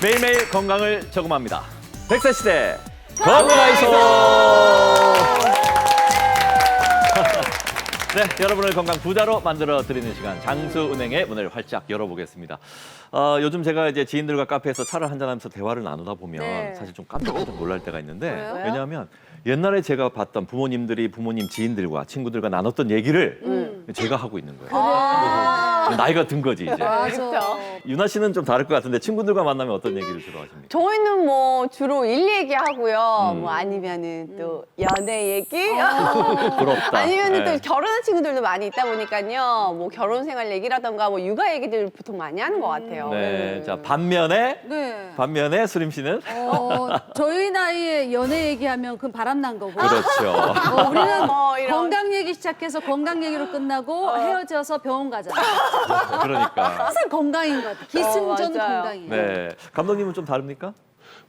매일매일 건강을 저금합니다. 100세 시대 건강하이소. 네, 여러분을 건강 부자로 만들어 드리는 시간 장수은행의 문을 활짝 열어보겠습니다. 요즘 제가 이제 지인들과 카페에서 차를 한잔하면서 대화를 나누다 보면 네. 사실 좀 깜짝깜짝 놀랄 때가 있는데 왜요? 왜냐하면 옛날에 제가 봤던 부모님들이 부모님 지인들과 친구들과 나눴던 얘기를 제가 하고 있는 거예요. 나이가 든 거지 이제. 맞아. 유나 씨는 좀 다를 것 같은데 친구들과 만나면 어떤 얘기를 주로 하십니까? 저희는 뭐 주로 일 얘기하고요. 뭐 아니면은 또 연애 얘기? 부럽다. 아니면은 네. 또 결혼한 친구들도 많이 있다 보니까요. 뭐 결혼 생활 얘기라던가 뭐 육아 얘기들 보통 많이 하는 것 같아요. 네, 자 반면에 네. 수림 씨는 저희 나이에 연애 얘기하면 그건 바람난 거고. 그렇죠. 우리는 이런. 건강 얘기 시작해서 건강 얘기로 끝나고 헤어져서 병원 가잖아. 그러니까. 항상 건강인 것 같아. 기승전 맞아요. 건강이에요. 네, 감독님은 좀 다릅니까?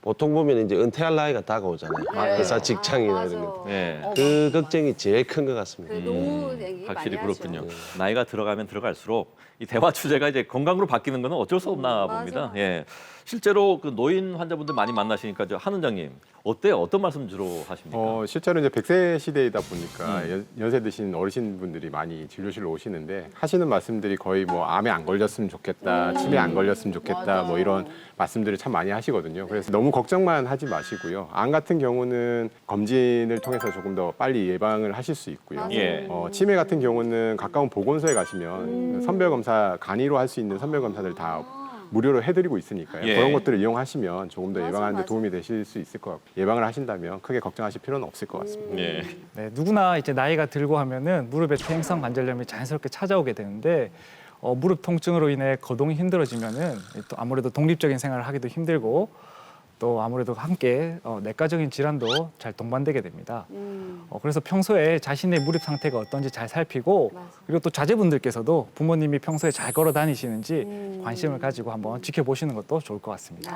보통 보면 이제 은퇴할 나이가 다가오잖아요. 회사 직장이나 맞아. 이런 거. 네, 그 걱정이 제일 큰 것 같습니다. 그 노후 얘기 확실히 많이 그렇군요. 하죠. 나이가 들어가면 들어갈수록 이 대화 주제가 이제 건강으로 바뀌는 거는 어쩔 수 없나 봅니다. 맞아. 예, 실제로 그 노인 환자분들 많이 만나시니까 한 원장님 어때요? 어떤 말씀 주로 하십니까? 실제로 이제 100세 시대이다 보니까 연세 드신 어르신분들이 많이 진료실로 오시는데 하시는 말씀들이 거의 뭐 암에 안 걸렸으면 좋겠다, 치매에 안 걸렸으면 좋겠다, 뭐 이런 말씀들을 참 많이 하시거든요. 그래서 너무 걱정만 하지 마시고요. 암 같은 경우는 검진을 통해서 조금 더 빨리 예방을 하실 수 있고요. 예. 치매 같은 경우는 가까운 보건소에 가시면 선별 검사, 간이로 할 수 있는 선별 검사들 다 무료로 해드리고 있으니까요. 예. 그런 것들을 이용하시면 조금 더 예방하는 데 맞아. 도움이 되실 수 있을 것 같고 예방을 하신다면 크게 걱정하실 필요는 없을 것 같습니다. 예. 네, 누구나 이제 나이가 들고 하면은 무릎에 퇴행성 관절염이 자연스럽게 찾아오게 되는데 무릎 통증으로 인해 거동이 힘들어지면은 또 아무래도 독립적인 생활을 하기도 힘들고 또 아무래도 함께 내과적인 질환도 잘 동반되게 됩니다. 그래서 평소에 자신의 무릎 상태가 어떤지 잘 살피고 그리고 또 자제분들께서도 부모님이 평소에 잘 걸어 다니시는지 관심을 가지고 한번 지켜보시는 것도 좋을 것 같습니다.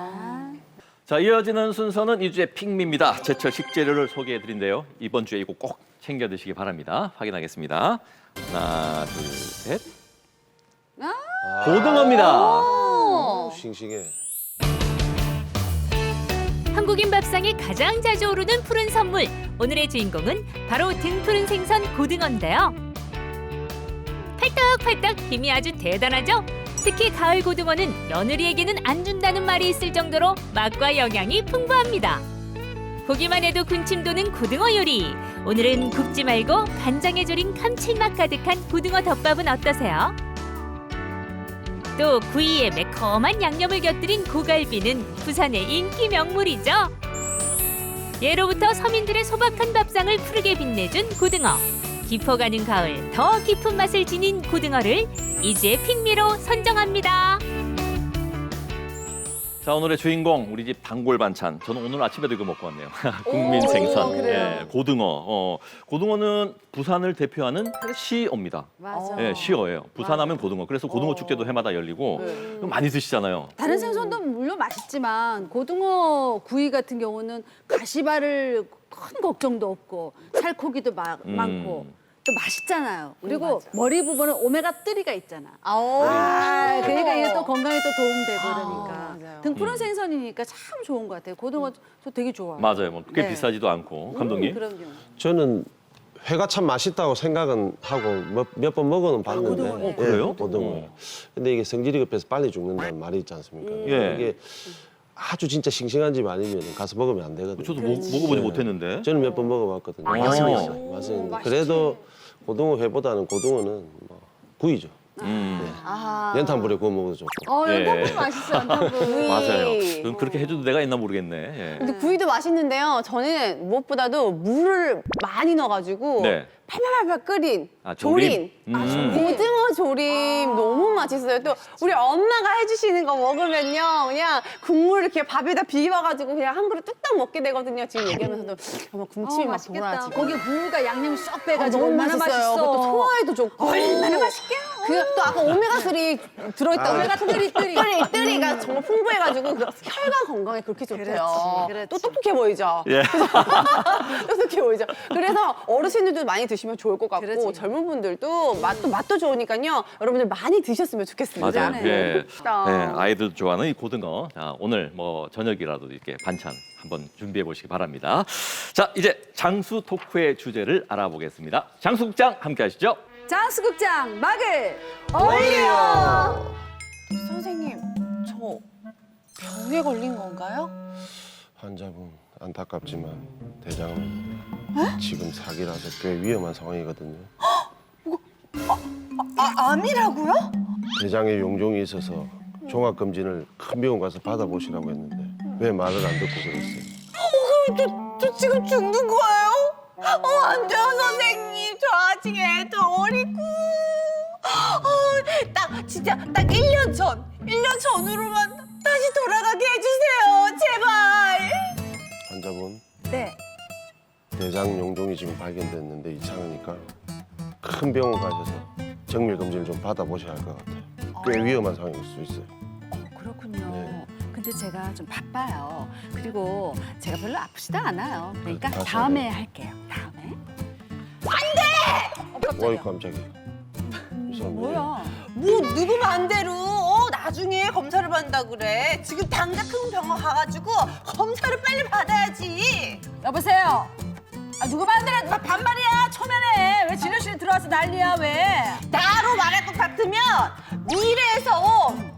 자, 이어지는 순서는 이주의 핑미입니다. 제철 식재료를 소개해드린데요. 이번 주에 이거 꼭 챙겨 드시기 바랍니다. 확인하겠습니다. 하나, 둘, 셋. 고등어입니다. 싱싱해. 한국인 밥상에 가장 자주 오르는 푸른 선물. 오늘의 주인공은 바로 등푸른 생선 고등어인데요. 팔딱팔딱 힘이 아주 대단하죠? 특히 가을 고등어는 며느리에게는 안 준다는 말이 있을 정도로 맛과 영양이 풍부합니다. 보기만 해도 군침 도는 고등어 요리. 오늘은 굽지 말고 간장에 졸인 감칠맛 가득한 고등어 덮밥은 어떠세요? 또 구이에 매콤한 양념을 곁들인 고갈비는 부산의 인기 명물이죠. 예로부터 서민들의 소박한 밥상을 푸르게 빛내준 고등어. 깊어가는 가을 더 깊은 맛을 지닌 고등어를 이주의 핑미로 선정합니다. 자, 오늘의 주인공 우리 집 단골 반찬. 저는 오늘 아침에도 이거 먹고 왔네요. 국민 생선. 예, 고등어. 고등어는 부산을 대표하는 시어입니다. 맞아. 예, 시어예요. 부산하면 고등어. 그래서 고등어 축제도 해마다 열리고 많이 드시잖아요. 다른 생선도 물론 맛있지만 고등어 구이 같은 경우는 가시바를 큰 걱정도 없고 살코기도 많고 또 맛있잖아요. 그리고 머리 부분은 오메가3가 있잖아. 그러니까 이게 또 건강에 또 도움되고 그러니까. 맞아요. 등푸른 생선이니까 참 좋은 것 같아요. 고등어 저 되게 좋아요. 맞아요. 뭐 꽤 네. 비싸지도 않고. 감독님. 그럼요. 저는 회가 참 맛있다고 생각은 하고 몇 번 먹어는 봤는데. 고등어네. 그래요? 고등어. 근데 이게 성질이 급해서 빨리 죽는다는 말이 있지 않습니까? 예. 이게 아주 진짜 싱싱한 집 아니면 가서 먹으면 안 되거든요. 저도 먹어보지 못했는데. 저는 몇 번 먹어봤거든요. 맛있어요. 맛은 있는데. 그래도 고등어 회보다는 고등어는 뭐 구이죠. 연탄불에 구워 먹어도 좋고. 예. 연탄불 맛있어요. 연탄불. 맞아요. 그럼 그렇게 해줘도 내가 있나 모르겠네. 예. 근데 구이도 맛있는데요. 저는 무엇보다도 물을 많이 넣어가지고 네. 팔팔팔팔 끓인 조림? 조림. 고등어 조림 너무 맛있어요. 또 우리 엄마가 해주시는 거 먹으면요, 그냥 국물 이렇게 밥에다 비벼가지고 그냥 한 그릇 뚝딱 먹게 되거든요. 지금 얘기하면서도 정말 군침이 막 맛있겠다. 돌아요. 지금. 거기 무가 양념이 쏙 빼가지고 너무 얼마나 맛있어요. 맛있어. 그것도 소화에도 좋고. 얼마나 맛있게요. 또 아까 오메가3 들어있다고 오메가3가 정말 풍부해가지고 그 혈관 건강에 그렇게 좋대요. 그렇지. 또 똑똑해 보이죠? 예. 똑똑해 보이죠? 그래서 어르신들도 많이 드시면 좋을 것 같고 그렇지. 젊은 분들도 맛도 좋으니까요. 여러분들 많이 드셨으면 좋겠습니다. 맞아요. 예. 맛있다. 네, 아이들 좋아하는 이 고등어. 자, 오늘 뭐 저녁이라도 이렇게 반찬 한번 준비해 보시기 바랍니다. 자, 이제 장수 토크의 주제를 알아보겠습니다. 장수국장 함께 하시죠. 장수국장 막을 올려. 선생님, 저 병에 걸린 건가요? 환자분 안타깝지만 대장은 지금 사기라서 꽤 위험한 상황이거든요. 암이라고요? 대장에 용종이 있어서 종합검진을 큰 병원 가서 받아보시라고 했는데 왜 말을 안 듣고 그랬어요? 저 지금 죽는 거예요? 안 돼요, 선생님. 저 아직 애도 어리고. 진짜 딱 1년 전으로만 다시 돌아가게 해주세요. 제발. 환자분 네. 대장 용종이 지금 발견됐는데 이상하니까 큰 병원 가셔서 정밀 검진을 좀 받아보셔야 할 것 같아요. 꽤 위험한 상황일 수 있어요. 그렇군요. 네. 근데 제가 좀 바빠요. 그리고 제가 별로 아프지도 않아요. 그러니까 다시 다음에 하네요. 할게요. 다음에. 어이 깜짝이야. 이 사람 왜 이래? 뭐야? 뭐 누구 맘대로 나중에 검사를 받는다 그래. 지금 당장 큰 병원 가가지고 검사를 빨리 받아야지. 여보세요. 누구 마음대로 반말이야. 초면에 왜 진료실에 들어와서 난리야 왜? 나로 말할 것 같으면 미래에서 온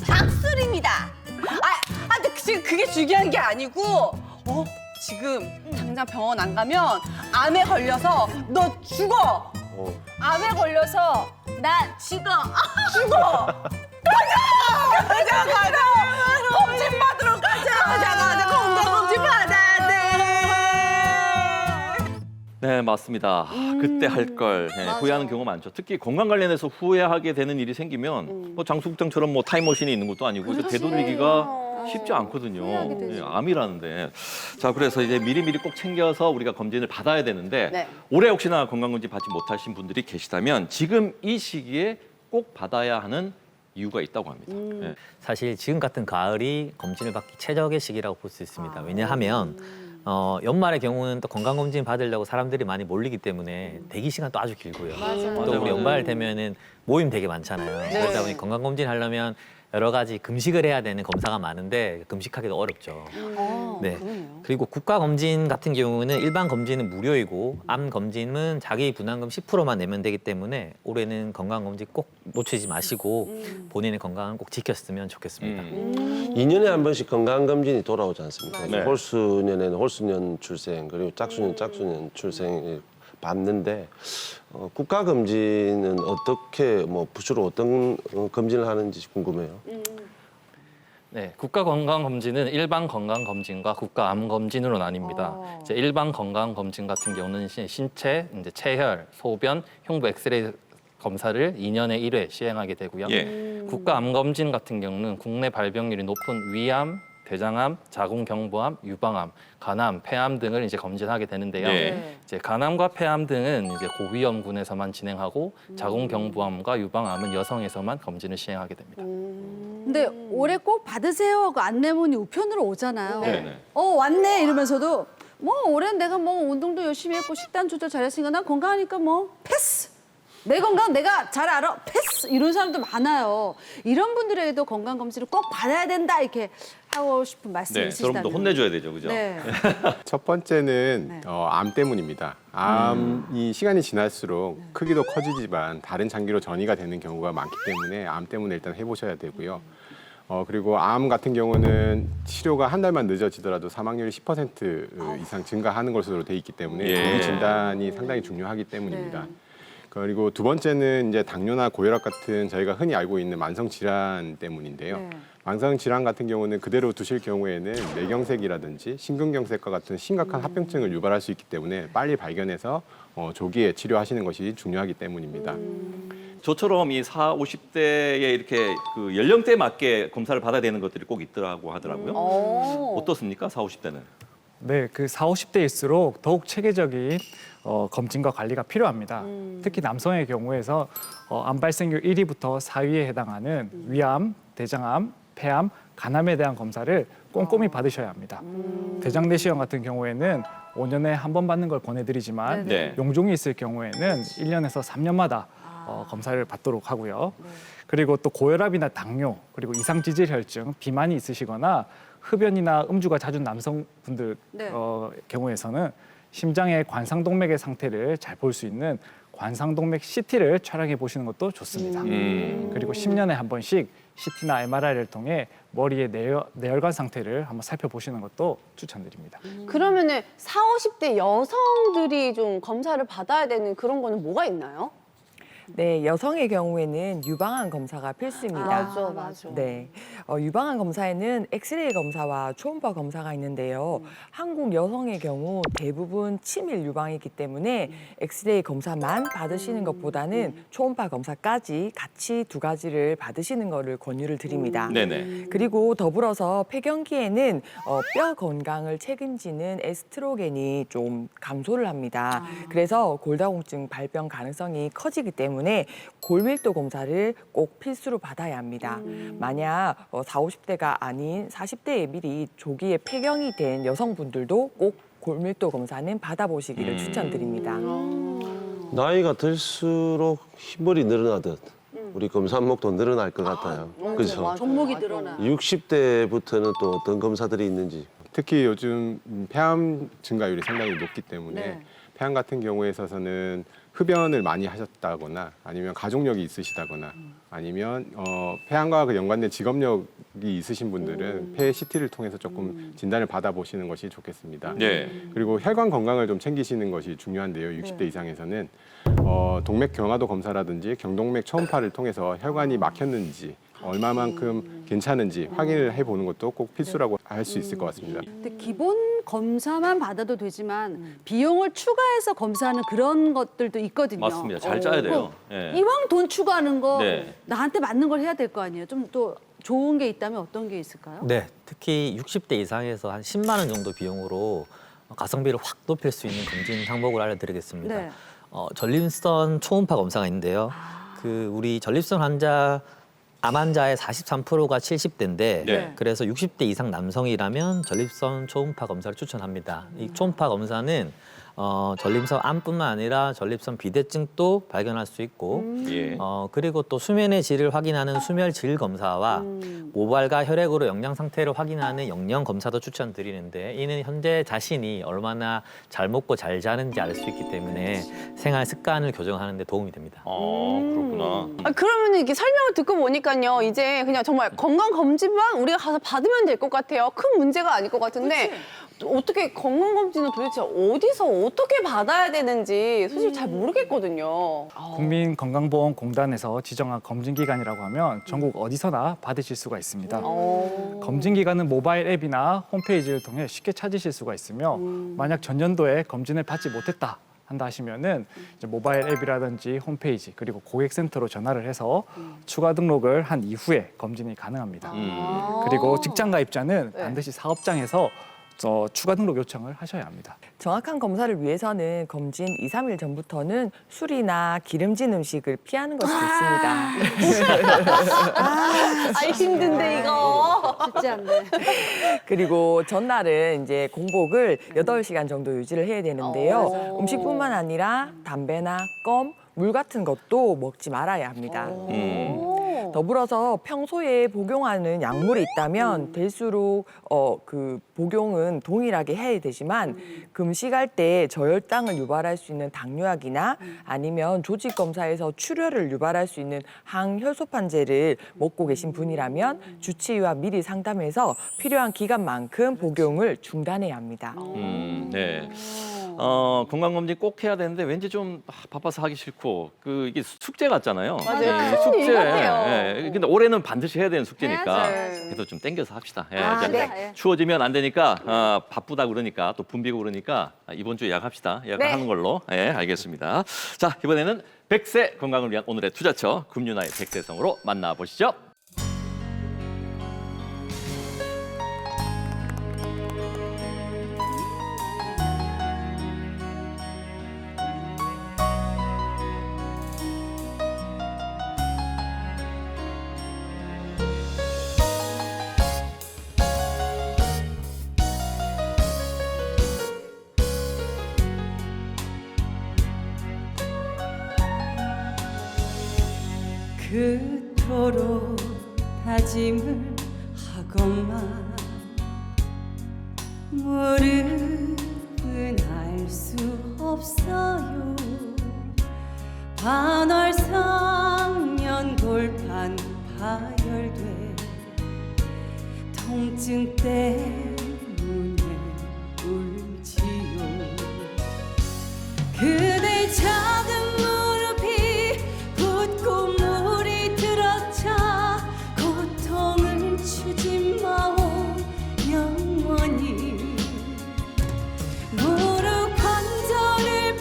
박술입니다. 근데 지금 그게 중요한 게 아니고, 지금 당장 병원 안 가면 암에 걸려서 너 죽어. 암에 걸려서 나 죽어. 죽어. 가자. 검진 받으러 가자. 건강검진 받아야 돼. 네, 맞습니다. 그때 할 걸 후회하는 경우가 많죠. 특히 건강 관련해서 후회하게 되는 일이 생기면 뭐 장수국장처럼 뭐 타임머신이 있는 것도 아니고 이거 되돌리기가 쉽지 않거든요. 후회하게 되죠. 예, 암이라는데. 자, 그래서 이제 미리미리 꼭 챙겨서 우리가 검진을 받아야 되는데 네. 올해 혹시나 건강검진 받지 못하신 분들이 계시다면 지금 이 시기에 꼭 받아야 하는 이유가 있다고 합니다. 예. 사실 지금 같은 가을이 검진을 받기 최적의 시기라고 볼 수 있습니다. 왜냐하면 연말의 경우는 또 건강검진 받으려고 사람들이 많이 몰리기 때문에 대기 시간도 아주 길고요. 또 우리 연말 되면은 모임 되게 많잖아요. 그러다 보니 건강검진 하려면 여러 가지 금식을 해야 되는 검사가 많은데 금식하기도 어렵죠. 네. 그리고 국가검진 같은 경우는 일반 검진은 무료이고 암 검진은 자기 부담금 10%만 내면 되기 때문에 올해는 건강검진 꼭 놓치지 마시고 본인의 건강을 꼭 지켰으면 좋겠습니다. 2년에 한 번씩 건강검진이 돌아오지 않습니까? 네. 홀수년에는 홀수년 출생 그리고 짝수년 출생을 받는데 국가검진은 어떻게 주로 어떤 검진을 하는지 궁금해요. 네, 국가건강검진은 일반 건강검진과 국가암검진으로 나뉩니다. 이제 일반 건강검진 같은 경우는 신체, 이제 체혈, 소변, 흉부 엑스레이 검사를 2년에 1회 시행하게 되고요. 예. 국가암검진 같은 경우는 국내 발병률이 높은 위암, 대장암, 자궁경부암, 유방암, 간암, 폐암 등을 이제 검진하게 되는데요. 네. 이제 간암과 폐암 등은 이제 고위험군에서만 진행하고 자궁경부암과 유방암은 여성에서만 검진을 시행하게 됩니다. 근데 올해 꼭 받으세요 하고 안내문이 우편으로 오잖아요. 네네. 왔네 이러면서도 뭐 올해는 내가 뭐 운동도 열심히 했고 식단 조절 잘했으니까 난 건강하니까 뭐 패스. 내 건강 내가 잘 알아. 패스. 이런 사람도 많아요. 이런 분들에게도 건강검진을 꼭 받아야 된다 이렇게 하고 싶은 말씀이 네, 있으시다면. 여러분도 혼내줘야 되죠, 그죠? 네. 첫 번째는 네. 암 때문입니다. 암이 시간이 지날수록 크기도 커지지만 다른 장기로 전이가 되는 경우가 많기 때문에 암 때문에 일단 해보셔야 되고요. 그리고 암 같은 경우는 치료가 한 달만 늦어지더라도 사망률이 10% 이상 증가하는 것으로 돼 있기 때문에 예. 조기 진단이 상당히 중요하기 때문입니다. 그리고 두 번째는 이제 당뇨나 고혈압 같은 저희가 흔히 알고 있는 만성 질환 때문인데요. 네. 만성 질환 같은 경우는 그대로 두실 경우에는 뇌경색이라든지 심근경색과 같은 심각한 합병증을 유발할 수 있기 때문에 빨리 발견해서 조기에 치료하시는 것이 중요하기 때문입니다. 저처럼 이 40, 50대에 이렇게 그 연령대에 맞게 검사를 받아야 되는 것들이 꼭 있더라고 하더라고요. 어떻습니까, 40, 50대는? 네, 그 40, 50대일수록 더욱 체계적인 검진과 관리가 필요합니다. 특히 남성의 경우에서 암 발생률 1위부터 4위에 해당하는 위암, 대장암, 폐암, 간암에 대한 검사를 꼼꼼히 받으셔야 합니다. 대장 내시경 같은 경우에는 5년에 한 번 받는 걸 권해드리지만 네. 용종이 있을 경우에는 1년에서 3년마다 검사를 받도록 하고요. 그리고 또 고혈압이나 당뇨, 그리고 이상지질혈증, 비만이 있으시거나 흡연이나 음주가 잦은 남성분들 네. 경우에서는 심장의 관상동맥의 상태를 잘 볼 수 있는 관상동맥 CT를 촬영해 보시는 것도 좋습니다. 그리고 10년에 한 번씩 CT나 MRI를 통해 머리의 내혈관 상태를 한번 살펴보시는 것도 추천드립니다. 그러면은 40, 50대 여성들이 좀 검사를 받아야 되는 그런 거는 뭐가 있나요? 네, 여성의 경우에는 유방암 검사가 필수입니다. 맞아. 네, 유방암 검사에는 엑스레이 검사와 초음파 검사가 있는데요. 한국 여성의 경우 대부분 치밀 유방이기 때문에 엑스레이 검사만 받으시는 것보다는 초음파 검사까지 같이 두 가지를 받으시는 것을 권유를 드립니다. 네네. 그리고 더불어서 폐경기에는 뼈 건강을 책임지는 에스트로겐이 좀 감소를 합니다. 그래서 골다공증 발병 가능성이 커지기 때문에 골밀도 검사를 꼭 필수로 받아야 합니다. 만약 40, 50대가 아닌 40대에 미리 조기에 폐경이 된 여성분들도 꼭 골밀도 검사는 받아보시기를 추천드립니다. 나이가 들수록 흰머리 늘어나듯 우리 검사 항목도 늘어날 것 같아요. 그렇죠? 종목이 늘어나. 60대부터는 또 어떤 검사들이 있는지. 특히 요즘 폐암 증가율이 상당히 높기 때문에 네. 폐암 같은 경우에 있어서는 흡연을 많이 하셨다거나 아니면 가족력이 있으시다거나 아니면 폐암과 그 연관된 직업력이 있으신 분들은 폐 CT를 통해서 조금 진단을 받아보시는 것이 좋겠습니다. 네. 그리고 혈관 건강을 좀 챙기시는 것이 중요한데요. 60대 이상에서는 동맥 경화도 검사라든지 경동맥 초음파를 통해서 혈관이 막혔는지 얼마만큼 괜찮은지 확인을 해보는 것도 꼭 필수라고 할 수 있을 것 같습니다. 근데 기본 검사만 받아도 되지만 비용을 추가해서 검사하는 그런 것들도 있거든요. 맞습니다. 잘 짜야 돼요. 예. 이왕 돈 추가하는 거 네. 나한테 맞는 걸 해야 될 거 아니에요. 좀 또 좋은 게 있다면 어떤 게 있을까요? 네, 특히 60대 이상에서 한 10만 원 정도 비용으로 가성비를 확 높일 수 있는 검진 항목을 알려드리겠습니다. 네. 전립선 초음파 검사가 있는데요. 그 우리 전립선 환자 암 환자의 43%가 70대인데 네. 그래서 60대 이상 남성이라면 전립선 초음파 검사를 추천합니다. 이 초음파 검사는 전립선 암뿐만 아니라 전립선 비대증도 발견할 수 있고 예. 그리고 또 수면의 질을 확인하는 수면 질 검사와 모발과 혈액으로 영양 상태를 확인하는 영양 검사도 추천드리는데 이는 현재 자신이 얼마나 잘 먹고 잘 자는지 알 수 있기 때문에 생활 습관을 교정하는 데 도움이 됩니다. 그렇구나. 그러면 이렇게 설명을 듣고 보니까요. 이제 그냥 정말 건강검진만 우리가 가서 받으면 될 것 같아요. 큰 문제가 아닐 것 같은데 어떻게 건강검진은 도대체 어디서 어떻게 받아야 되는지 솔직히 잘 모르겠거든요. 국민건강보험공단에서 지정한 검진기관이라고 하면 전국 어디서나 받으실 수가 있습니다. 검진기관은 모바일 앱이나 홈페이지를 통해 쉽게 찾으실 수가 있으며 만약 전년도에 검진을 받지 못했다 한다 하시면은 이제 모바일 앱이라든지 홈페이지 그리고 고객센터로 전화를 해서 추가 등록을 한 이후에 검진이 가능합니다. 그리고 직장 가입자는 반드시 사업장에서 추가 등록 요청을 하셔야 합니다. 정확한 검사를 위해서는 검진 2, 3일 전부터는 술이나 기름진 음식을 피하는 것이 좋습니다. 힘든데 이거. 쉽지 않네. 그리고 전날은 이제 공복을 8시간 정도 유지를 해야 되는데요. 음식뿐만 아니라 담배나 껌, 물 같은 것도 먹지 말아야 합니다. 더불어서 평소에 복용하는 약물이 있다면 될수록 그 복용은 동일하게 해야 되지만 금식할 때 저혈당을 유발할 수 있는 당뇨약이나 아니면 조직 검사에서 출혈을 유발할 수 있는 항혈소판제를 먹고 계신 분이라면 주치의와 미리 상담해서 필요한 기간만큼 복용을 중단해야 합니다. 네. 건강검진 꼭 해야 되는데 왠지 좀 바빠서 하기 싫고 이게 숙제 같잖아요. 맞아요. 네, 큰 숙제. 일 같아요. 예. 근데 올해는 반드시 해야 되는 숙제니까 해야죠. 그래도 좀 땡겨서 합시다. 예. 아, 자, 네. 추워지면 안 되니까 바쁘다 그러니까 또 붐비고 그러니까 이번 주에 예약합시다. 예약하는 걸로. 예, 알겠습니다. 자, 이번에는 100세 건강을 위한 오늘의 투자처 금융나의 100세성으로 만나보시죠. 그토록 다짐을 하건만 무릎은 알 수 없어요. 반월상 연골판 파열돼 통증 때문에 울지요. 그대 작은 무릎이 붓고 물이 들어차 고통을 주지 마오 영원히. 무릎 관절을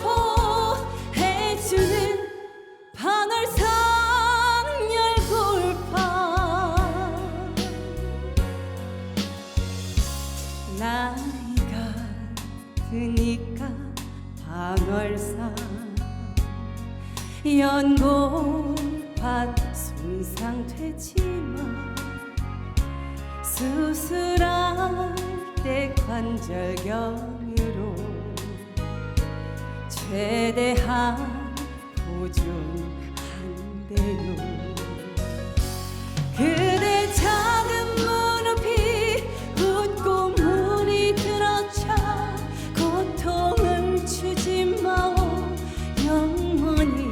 보호해주는 반월상 열골판. 나이가 드니까 반월상 연골판 손상되지만 수술할 때 관절경으로 최대한 보존한대요. 그대 작은 무릎이 붓고 물이 들어차 고통을 주지 마오 영원히.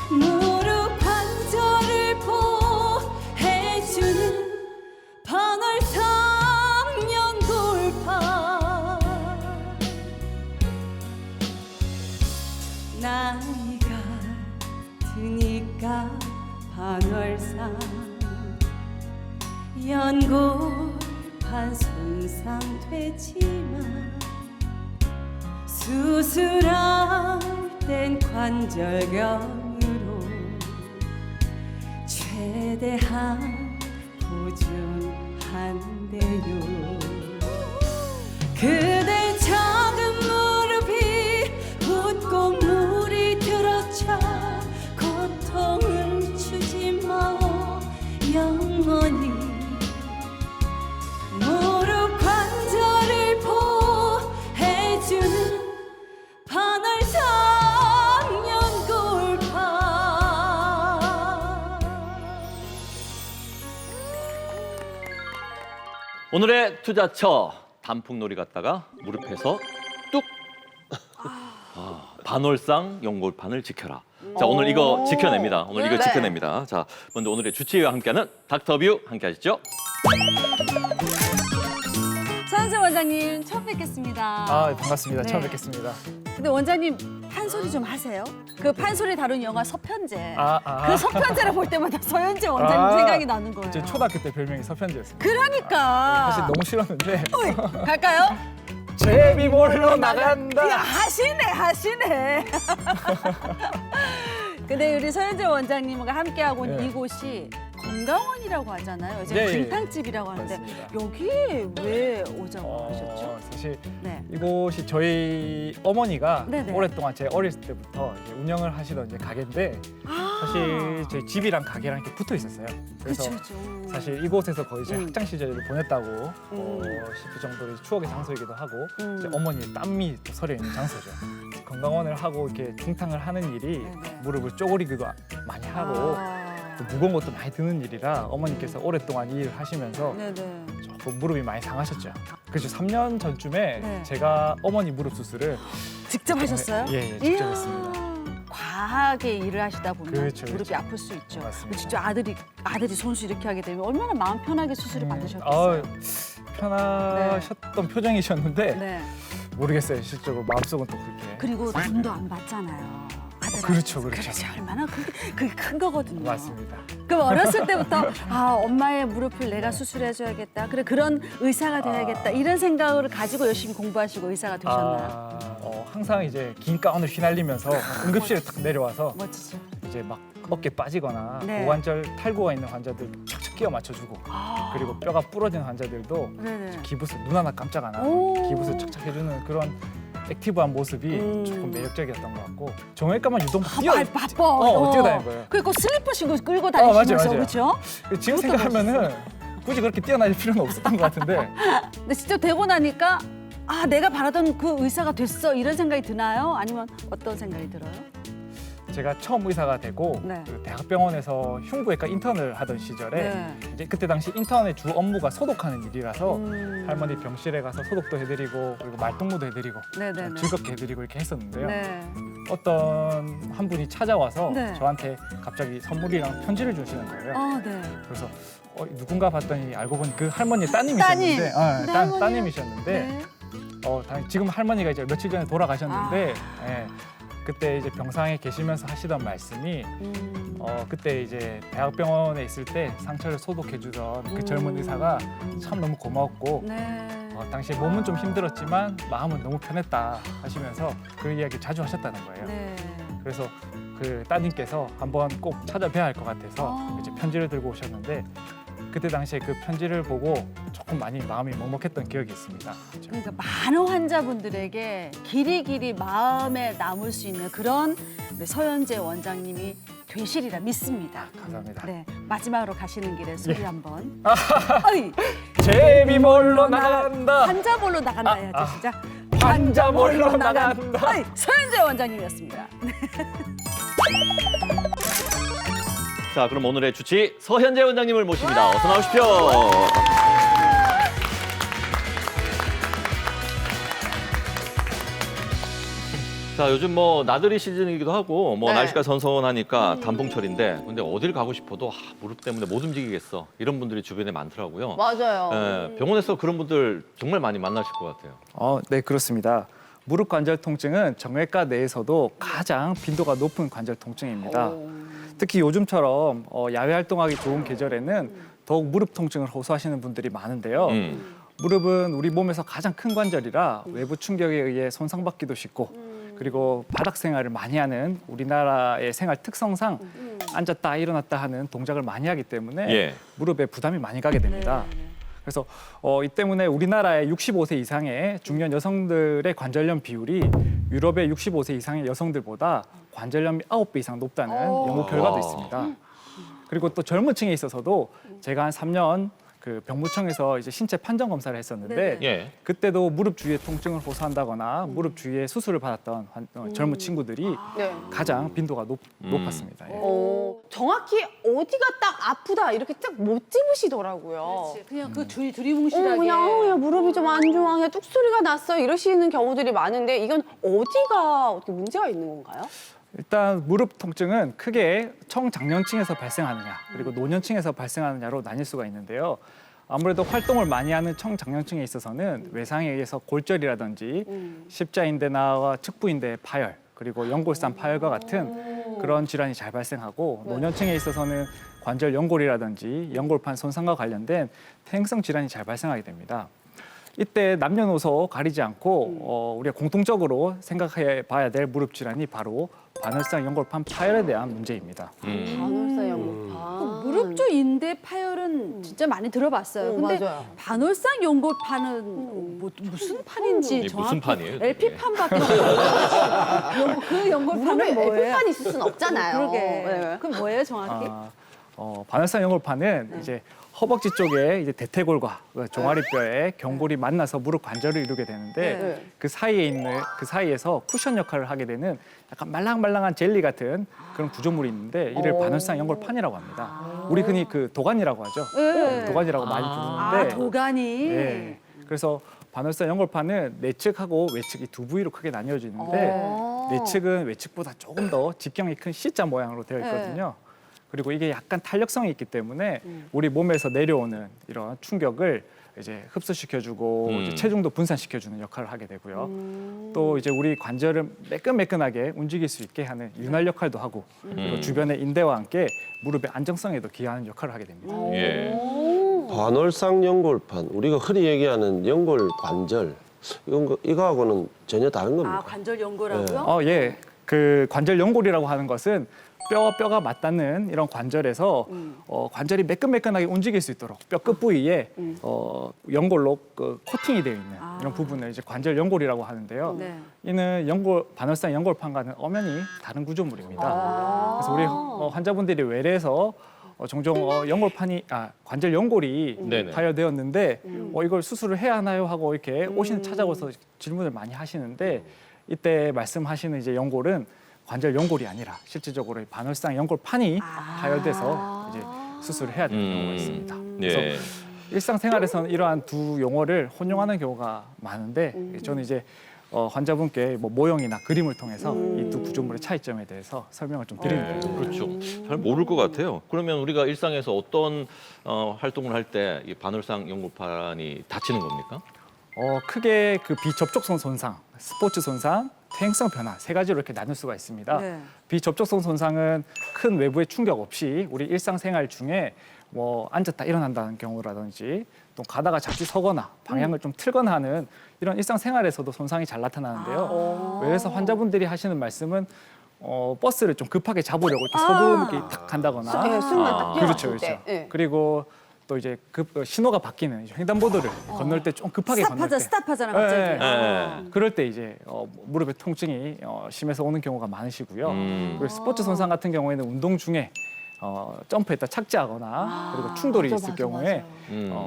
무릎 관절을 보호해주는 반월상 연골판. 나이가 드니까 반월상 연골판 손상되지만 수술할 땐 관절경으로 최대한 보존한대요. 그대 작은 무릎이 붓고 물이 들어차 고통을 주지 마오 영원히. 무릎 관절을 보호해주는 반월상 연골판. 오늘의 투자처 단풍놀이 갔다가 무릎에서 뚝 반월상 연골판을 지켜라. 자, 오늘 이거 지켜냅니다. 오늘 이거 지켜냅니다. 자, 먼저 오늘의 주치의와 함께하는 닥터뷰 함께하시죠. 서현정 원장님 처음 뵙겠습니다. 아, 반갑습니다. 네. 처음 뵙겠습니다. 근데 원장님 판소리 좀 하세요. 그 판소리 다룬 영화 서편제. 아. 그 서편제를 볼 때마다 서현정 원장님 생각이 나는 거예요. 제 초등학교 때 별명이 서편제였습니다. 그러니까. 사실 너무 싫었는데 어이, 갈까요? 제비 몰러 나간다. 야, 하시네. 근데 우리 서현정 원장님과 함께하고 있는 네. 이곳이 건강원이라고 하잖아요. 이제 네, 금탕집이라고 하는데 맞습니다. 여기에 왜 오자고 하셨죠? 사실 네. 이곳이 저희 어머니가 네네. 오랫동안 제 어렸을 때부터 이제 운영을 하시던 이제 가게인데 사실 저희 집이랑 가게랑 이렇게 붙어 있었어요. 그래서 그쵸. 사실 이곳에서 거의 제 학창 시절을 보냈다고 음. 싶을 정도로 추억의 장소이기도 하고 이제 어머니의 땀이 또 서려 있는 장소죠. 건강원을 하고 이렇게 중탕을 하는 일이 네네. 무릎을 쪼그리기도 많이 하고 또 무거운 것도 많이 드는 일이라 어머니께서 오랫동안 이 일을 하시면서 네네. 조금 무릎이 많이 상하셨죠. 그래서 3년 전쯤에 네. 제가 어머니 무릎 수술을 직접 하셨어요? 예, 직접 이야, 했습니다. 과하게 일을 하시다 보면 그렇죠, 무릎이 그렇죠. 아플 수 있죠. 맞습니다. 직접 아들이 손수 이렇게 하게 되면 얼마나 마음 편하게 수술을 받으셨겠어요. 아유, 편하셨던 표정이셨는데 네. 모르겠어요. 실제로 마음속은 또 그렇게. 그리고 돈도 안 받잖아요. 아들한테. 그렇죠. 그렇지, 얼마나 그게 큰 거거든요. 맞습니다. 그럼 어렸을 때부터 엄마의 무릎을 내가 수술해줘야겠다. 그래 그런 의사가 돼야겠다. 이런 생각을 가지고 열심히 공부하시고 의사가 되셨나요? 항상 이제 긴 가운을 휘날리면서 응급실에 딱 내려와서 멋지죠. 이제 막 어깨 빠지거나 네. 고관절 탈구가 있는 환자들 착착 끼워 맞춰주고 그리고 뼈가 부러진 환자들도 네네. 기부스 눈 하나 깜짝 안 오. 하고 기부스 착착 해주는 그런 액티브한 모습이 조금 매력적이었던 것 같고 정형외과만 유독 바빠. 뛰어다니는 거예요. 그리고 슬리퍼 신고 끌고 맞아요, 다니시면서 맞아요. 그렇죠? 지금 생각하면은 굳이 그렇게 뛰어다닐 필요는 없었던 것 같은데 근데 직접 되고 나니까 내가 바라던 그 의사가 됐어 이런 생각이 드나요? 아니면 어떤 생각이 들어요? 제가 처음 의사가 되고 네. 그 대학병원에서 흉부외과 인턴을 하던 시절에 네. 이제 그때 당시 인턴의 주 업무가 소독하는 일이라서 할머니 병실에 가서 소독도 해드리고 그리고 말동무도 해드리고 네네네. 즐겁게 해드리고 이렇게 했었는데요. 네. 어떤 한 분이 찾아와서 네. 저한테 갑자기 선물이랑 편지를 주시는 거예요. 아, 네. 그래서 누군가 봤더니 알고 보니 그 할머니 따님. 따님이셨는데, 네, 할머니. 따님이셨는데, 네. 지금 할머니가 이제 며칠 전에 돌아가셨는데, 예, 그때 이제 병상에 계시면서 하시던 말씀이, 그때 이제 대학병원에 있을 때 상처를 소독해주던 그 젊은 의사가 참 너무 고마웠고, 네. 당시에 몸은 좀 힘들었지만 마음은 너무 편했다 하시면서 그 이야기 자주 하셨다는 거예요. 네. 그래서 그 따님께서 한번 꼭 찾아뵈야 할 것 같아서 아. 이제 편지를 들고 오셨는데 그때 당시에 그 편지를 보고 조금 많이 마음이 먹먹했던 기억이 있습니다. 그러니까 많은 환자분들에게 길이길이 마음에 남을 수 있는 그런 우리 서현재 원장님이 되시리라 믿습니다. 감사합니다. 네, 마지막으로 가시는 길에 소리 예. 한번. 어이, 재미 몰러 나간다. 환자 몰로 나간다 해야죠, 진짜. 환자 몰러 나간다. 어이, 서현재 원장님이었습니다. 자, 그럼 오늘의 주치 서현재 원장님을 모십니다. 어서 나오십시오. 자, 요즘 뭐 나들이 시즌이기도 하고 뭐 네. 날씨가 선선하니까 단풍철인데 근데 어딜 가고 싶어도 무릎 때문에 못 움직이겠어. 이런 분들이 주변에 많더라고요. 맞아요. 예, 병원에서 그런 분들 정말 많이 만나실 것 같아요. 네, 그렇습니다. 무릎 관절 통증은 정외과 내에서도 가장 빈도가 높은 관절 통증입니다. 특히 요즘처럼 야외 활동하기 좋은 계절에는 더욱 무릎 통증을 호소하시는 분들이 많은데요. 무릎은 우리 몸에서 가장 큰 관절이라 외부 충격에 의해 손상받기도 쉽고 그리고 바닥 생활을 많이 하는 우리나라의 생활 특성상 앉았다 일어났다 하는 동작을 많이 하기 때문에 예. 무릎에 부담이 많이 가게 됩니다. 그래서 이 때문에 우리나라의 65세 이상의 중년 여성들의 관절염 비율이 유럽의 65세 이상의 여성들보다 관절염이 9배 이상 높다는 연구 결과도 있습니다. 그리고 또 젊은 층에 있어서도 제가 한 3년 그 병무청에서 이제 신체 판정 검사를 했었는데 예. 그때도 무릎 주위에 통증을 호소한다거나 무릎 주위에 수술을 받았던 젊은 친구들이 네. 가장 빈도가 높았습니다. 예. 정확히 어디가 딱 아프다 이렇게 딱 못 집으시더라고요. 그냥 그 두리뭉실하게. 그냥 무릎이 좀 안 좋아, 그냥 뚝소리가 났어 이러시는 경우들이 많은데 이건 어디가 어떻게 문제가 있는 건가요? 일단 무릎 통증은 크게 청장년층에서 발생하느냐 그리고 노년층에서 발생하느냐로 나뉠 수가 있는데요. 아무래도 활동을 많이 하는 청장년층에 있어서는 외상에 의해서 골절이라든지 십자인대나 측부인대 파열 그리고 연골상 파열과 같은 그런 질환이 잘 발생하고 노년층에 있어서는 관절 연골이라든지 연골판 손상과 관련된 퇴행성 질환이 잘 발생하게 됩니다. 이때 남녀노소 가리지 않고 우리가 공통적으로 생각해 봐야 될 무릎 질환이 바로 반월상 연골판 파열에 대한 문제입니다. 반월상 연골판. 무릎 쪽 인대 파열은 진짜 많이 들어봤어요. 근데 맞아요. 반월상 연골판은 무슨 판인지 이게 무슨 판이에요? LP 판밖에 없어요. 그 연골판은 무릎에 뭐예요? LP판이 있을 순 없잖아요. 그러게. 네. 그럼 뭐예요, 정확히? 반월상 연골판은 이제 허벅지 쪽에 이제 대퇴골과 종아리뼈의 경골이 만나서 무릎 관절을 이루게 되는데 그 사이에 있는 그 사이에서 쿠션 역할을 하게 되는 약간 말랑말랑한 젤리 같은 그런 구조물이 있는데 이를 반월상 연골판이라고 합니다. 우리 흔히 그 도관이라고 하죠. 도관이라고 많이 부르는데 도가니. 네. 그래서 반월상 연골판은 내측하고 외측이 두 부위로 크게 나뉘어지는데 내측은 외측보다 조금 더 직경이 큰 C자 모양으로 되어 있거든요. 그리고 이게 약간 탄력성이 있기 때문에 우리 몸에서 내려오는 이런 충격을 이제 흡수시켜주고 이제 체중도 분산시켜주는 역할을 하게 되고요. 또 이제 우리 관절을 매끈매끈하게 움직일 수 있게 하는 윤활 역할도 하고 그리고 주변의 인대와 함께 무릎의 안정성에도 기여하는 역할을 하게 됩니다. 예. 반월상 연골판, 우리가 흔히 얘기하는 연골 관절, 이거하고는 전혀 다른 겁니까? 관절 연골하고요? 예. 그 관절 연골이라고 하는 것은 뼈와 뼈가 맞닿는 이런 관절에서 관절이 매끈매끈하게 움직일 수 있도록 뼈 끝 부위에 연골로 코팅이 되어 있는 이런 부분을 이제 관절 연골이라고 하는데요. 네. 이는 반월상 연골판과는 엄연히 다른 구조물입니다. 그래서 우리 환자분들이 외래에서 종종 관절 연골이 네네. 파열되었는데 이걸 수술을 해야 하나요 하고 이렇게 찾아오서 질문을 많이 하시는데 이때 말씀하시는 이제 연골은 관절 연골이 아니라 실질적으로 반월상 연골판이 파열돼서 이제 수술을 해야 되는 경우가 있습니다. 그래서 예. 일상생활에서는 이러한 두 용어를 혼용하는 경우가 많은데 저는 이제 환자분께 뭐 모형이나 그림을 통해서 이 두 구조물의 차이점에 대해서 설명을 좀 드리는 거죠. 그렇죠. 잘 모를 것 같아요. 그러면 우리가 일상에서 어떤 활동을 할 때 이 반월상 연골판이 다치는 겁니까? 크게 그 비접촉성 손상, 스포츠 손상, 퇴행성 변화 세 가지로 이렇게 나눌 수가 있습니다. 네. 비접촉성 손상은 큰 외부의 충격 없이 우리 일상생활 중에 뭐 앉았다 일어난다는 경우라든지 또 가다가 잠시 서거나 방향을 좀 틀거나 하는 이런 일상생활에서도 손상이 잘 나타나는데요. 그래서 환자분들이 하시는 말씀은 버스를 좀 급하게 잡으려고 이렇게 서두르게 탁 간다거나 네, 순간 딱 그렇죠, 뛰어갔을 그렇죠. 때. 네. 그리고 또 이제 신호가 바뀌는 횡단보도를 건널 때 좀 급하게 건널 때 스탑하잖아 갑자기. 네, 네. 그럴 때 이제 무릎의 통증이 심해서 오는 경우가 많으시고요. 그리고 스포츠 손상 같은 경우에는 운동 중에 점프했다 착지하거나 그리고 충돌이 있을 경우에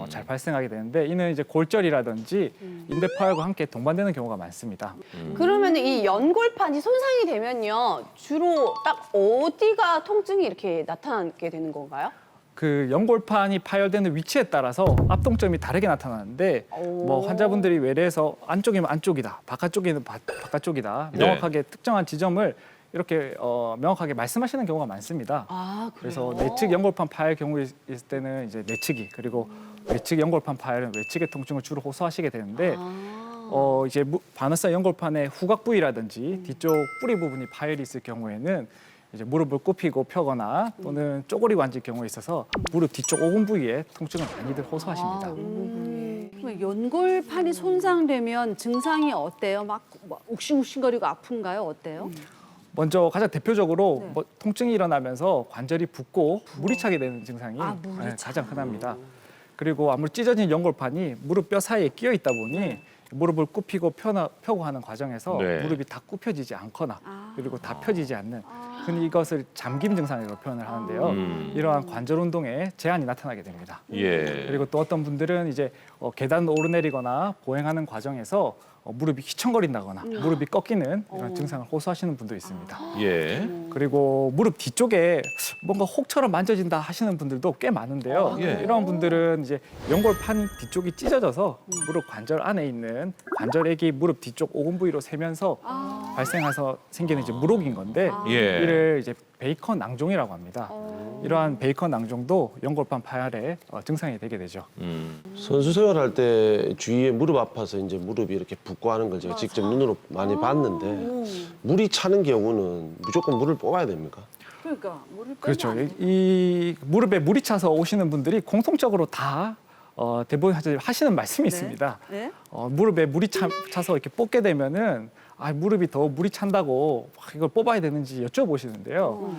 잘 발생하게 되는데 이는 이제 골절이라든지 인대 파열과 함께 동반되는 경우가 많습니다. 그러면 이 연골판이 손상이 되면요, 주로 딱 어디가 통증이 이렇게 나타나게 되는 건가요? 그 연골판이 파열되는 위치에 따라서 압동점이 다르게 나타나는데 뭐 환자분들이 외래에서 안쪽이면 안쪽이다, 바깥쪽이면 바깥쪽이다 명확하게 특정한 지점을 이렇게 명확하게 말씀하시는 경우가 많습니다. 그래서 내측 연골판 파열 경우에 있을 때는 이제 내측이 그리고 외측 연골판 파열은 외측의 통증을 주로 호소하시게 되는데 이제 반월상 연골판의 후각 부위라든지 뒤쪽 뿌리 부분이 파열이 있을 경우에는 이제 무릎을 굽히고 펴거나 또는 쪼그리고 앉을 경우에 있어서 무릎 뒤쪽 오금 부위에 통증을 많이들 호소하십니다. 그럼 연골판이 손상되면 증상이 어때요? 막 욱신욱신거리고 아픈가요? 어때요? 먼저 가장 대표적으로 뭐 통증이 일어나면서 관절이 붓고 물이 차게 되는 증상이 가장 흔합니다. 그리고 아무리 찢어진 연골판이 무릎 뼈 사이에 끼어 있다 보니 무릎을 굽히고 펴고 하는 과정에서 네. 무릎이 다 굽혀지지 않거나 그리고 다 펴지지 않는 흔히 이것을 잠김 증상이라고 표현을 하는데요. 이러한 관절 운동에 제한이 나타나게 됩니다. 예. 그리고 또 어떤 분들은 이제 계단 오르내리거나 보행하는 과정에서 무릎이 휘청거린다거나 무릎이 꺾이는 이런 증상을 호소하시는 분도 있습니다. 예. 그리고 무릎 뒤쪽에 뭔가 혹처럼 만져진다 하시는 분들도 꽤 많은데요. 예. 이런 분들은 이제 연골판 뒤쪽이 찢어져서 무릎 관절 안에 있는 관절액이 무릎 뒤쪽 오금 부위로 새면서 발생해서 생기는 이제 물혹인 건데 예. 이를 이제 베이컨 낭종이라고 합니다. 이러한 베이컨 낭종도 연골판 파열의 증상이 되게 되죠. 선수 생활할 때 주위에 무릎 아파서 이제 무릎이 이렇게 붓고 하는 걸 제가 직접 눈으로 많이 봤는데 물이 차는 경우는 무조건 물을 뽑아야 됩니까? 그러니까 물을 그렇죠. 이 무릎에 물이 차서 오시는 분들이 공통적으로 다 대부분 하시는 말씀이 있습니다. 네? 무릎에 물이 차서 이렇게 뽑게 되면은 무릎이 더 물이 찬다고 이걸 뽑아야 되는지 여쭤보시는데요.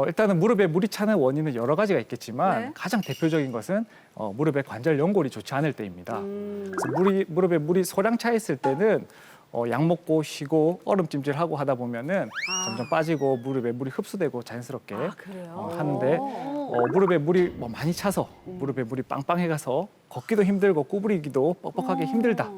일단은 무릎에 물이 차는 원인은 여러 가지가 있겠지만 네. 가장 대표적인 것은 무릎의 관절 연골이 좋지 않을 때입니다. 그래서 무릎에 물이 소량 차 있을 때는 약 먹고 쉬고 얼음찜질하고 하다 보면은 점점 빠지고 무릎에 물이 흡수되고 자연스럽게 그래요? 하는데 무릎에 물이 많이 차서 무릎에 물이 빵빵해 가서 걷기도 힘들고 구부리기도 뻑뻑하게 힘들다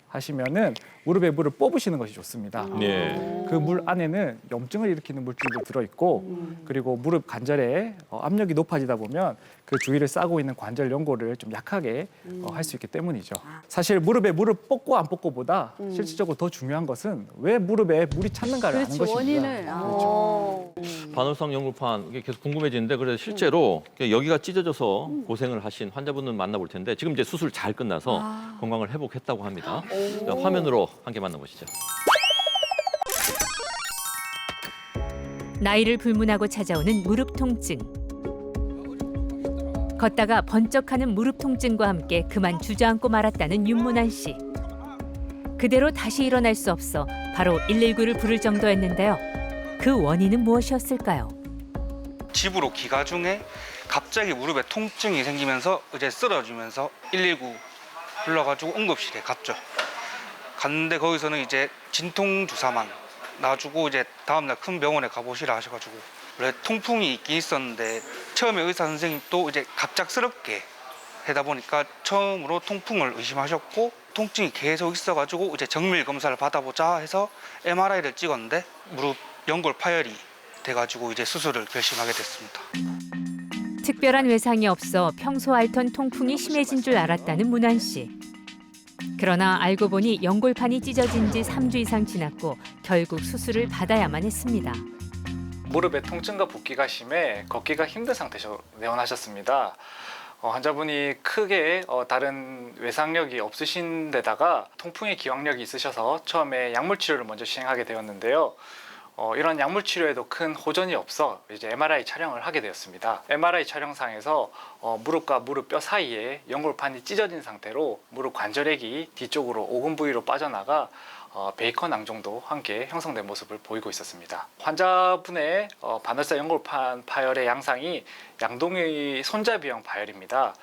하시면은 무릎에 물을 뽑으시는 것이 좋습니다. 예. 그 물 안에는 염증을 일으키는 물질도 들어있고 그리고 무릎 관절에 압력이 높아지다 보면 그 주위를 싸고 있는 관절 연골을 좀 약하게 할 수 있기 때문이죠. 사실 무릎에 물을 뽑고 안 뽑고보다 실질적으로 더 중요한 것은 왜 무릎에 물이 찼는가를 아는 그렇지, 것입니다. 원인을. 반월상 연골판 이게 계속 궁금해지는데 그래서 실제로 여기가 찢어져서 고생을 하신 환자분들 만나볼 텐데 지금 이제 수술 잘 끝나서 건강을 회복했다고 합니다. 자, 화면으로 함께 만나보시죠. 나이를 불문하고 찾아오는 무릎 통증. 걷다가 번쩍하는 무릎 통증과 함께 그만 주저앉고 말았다는 윤문환 씨. 그대로 다시 일어날 수 없어 바로 119를 부를 정도였는데요. 그 원인은 무엇이었을까요? 집으로 귀가 중에 갑자기 무릎에 통증이 생기면서 이제 쓰러지면서 119 불러가지고 응급실에 갔죠. 갔는데 거기서는 이제 진통 주사만 놔주고 이제 다음날 큰 병원에 가보시라 하셔가지고 원래 통풍이 있긴 있었는데 처음에 의사 선생님도 이제 갑작스럽게 하다 보니까 처음으로 통풍을 의심하셨고 통증이 계속 있어가지고 이제 정밀 검사를 받아보자 해서 MRI를 찍었는데 무릎 연골 파열이 돼가지고 이제 수술을 결심하게 됐습니다. 특별한 외상이 없어 평소 앓던 통풍이 심해진 줄 알았다는 문환 씨. 그러나 알고 보니 연골판이 찢어진 지 3주 이상 지났고 결국 수술을 받아야만 했습니다. 무릎의 통증과 붓기가 심해 걷기가 힘든 상태에서 내원하셨습니다. 환자분이 크게 다른 외상력이 없으신 데다가 통풍의 기왕력이 있으셔서 처음에 약물 치료를 먼저 시행하게 되었는데요. 이런 약물 치료에도 큰 호전이 없어 이제 MRI 촬영을 하게 되었습니다. MRI 촬영상에서 무릎과 무릎 뼈 사이에 연골판이 찢어진 상태로 무릎 관절액이 뒤쪽으로 오금 부위로 빠져나가 베이컨 낭종도 함께 형성된 모습을 보이고 있었습니다. 환자분의 반월사 연골판 파열의 양상이 양동의 손잡이형 파열입니다.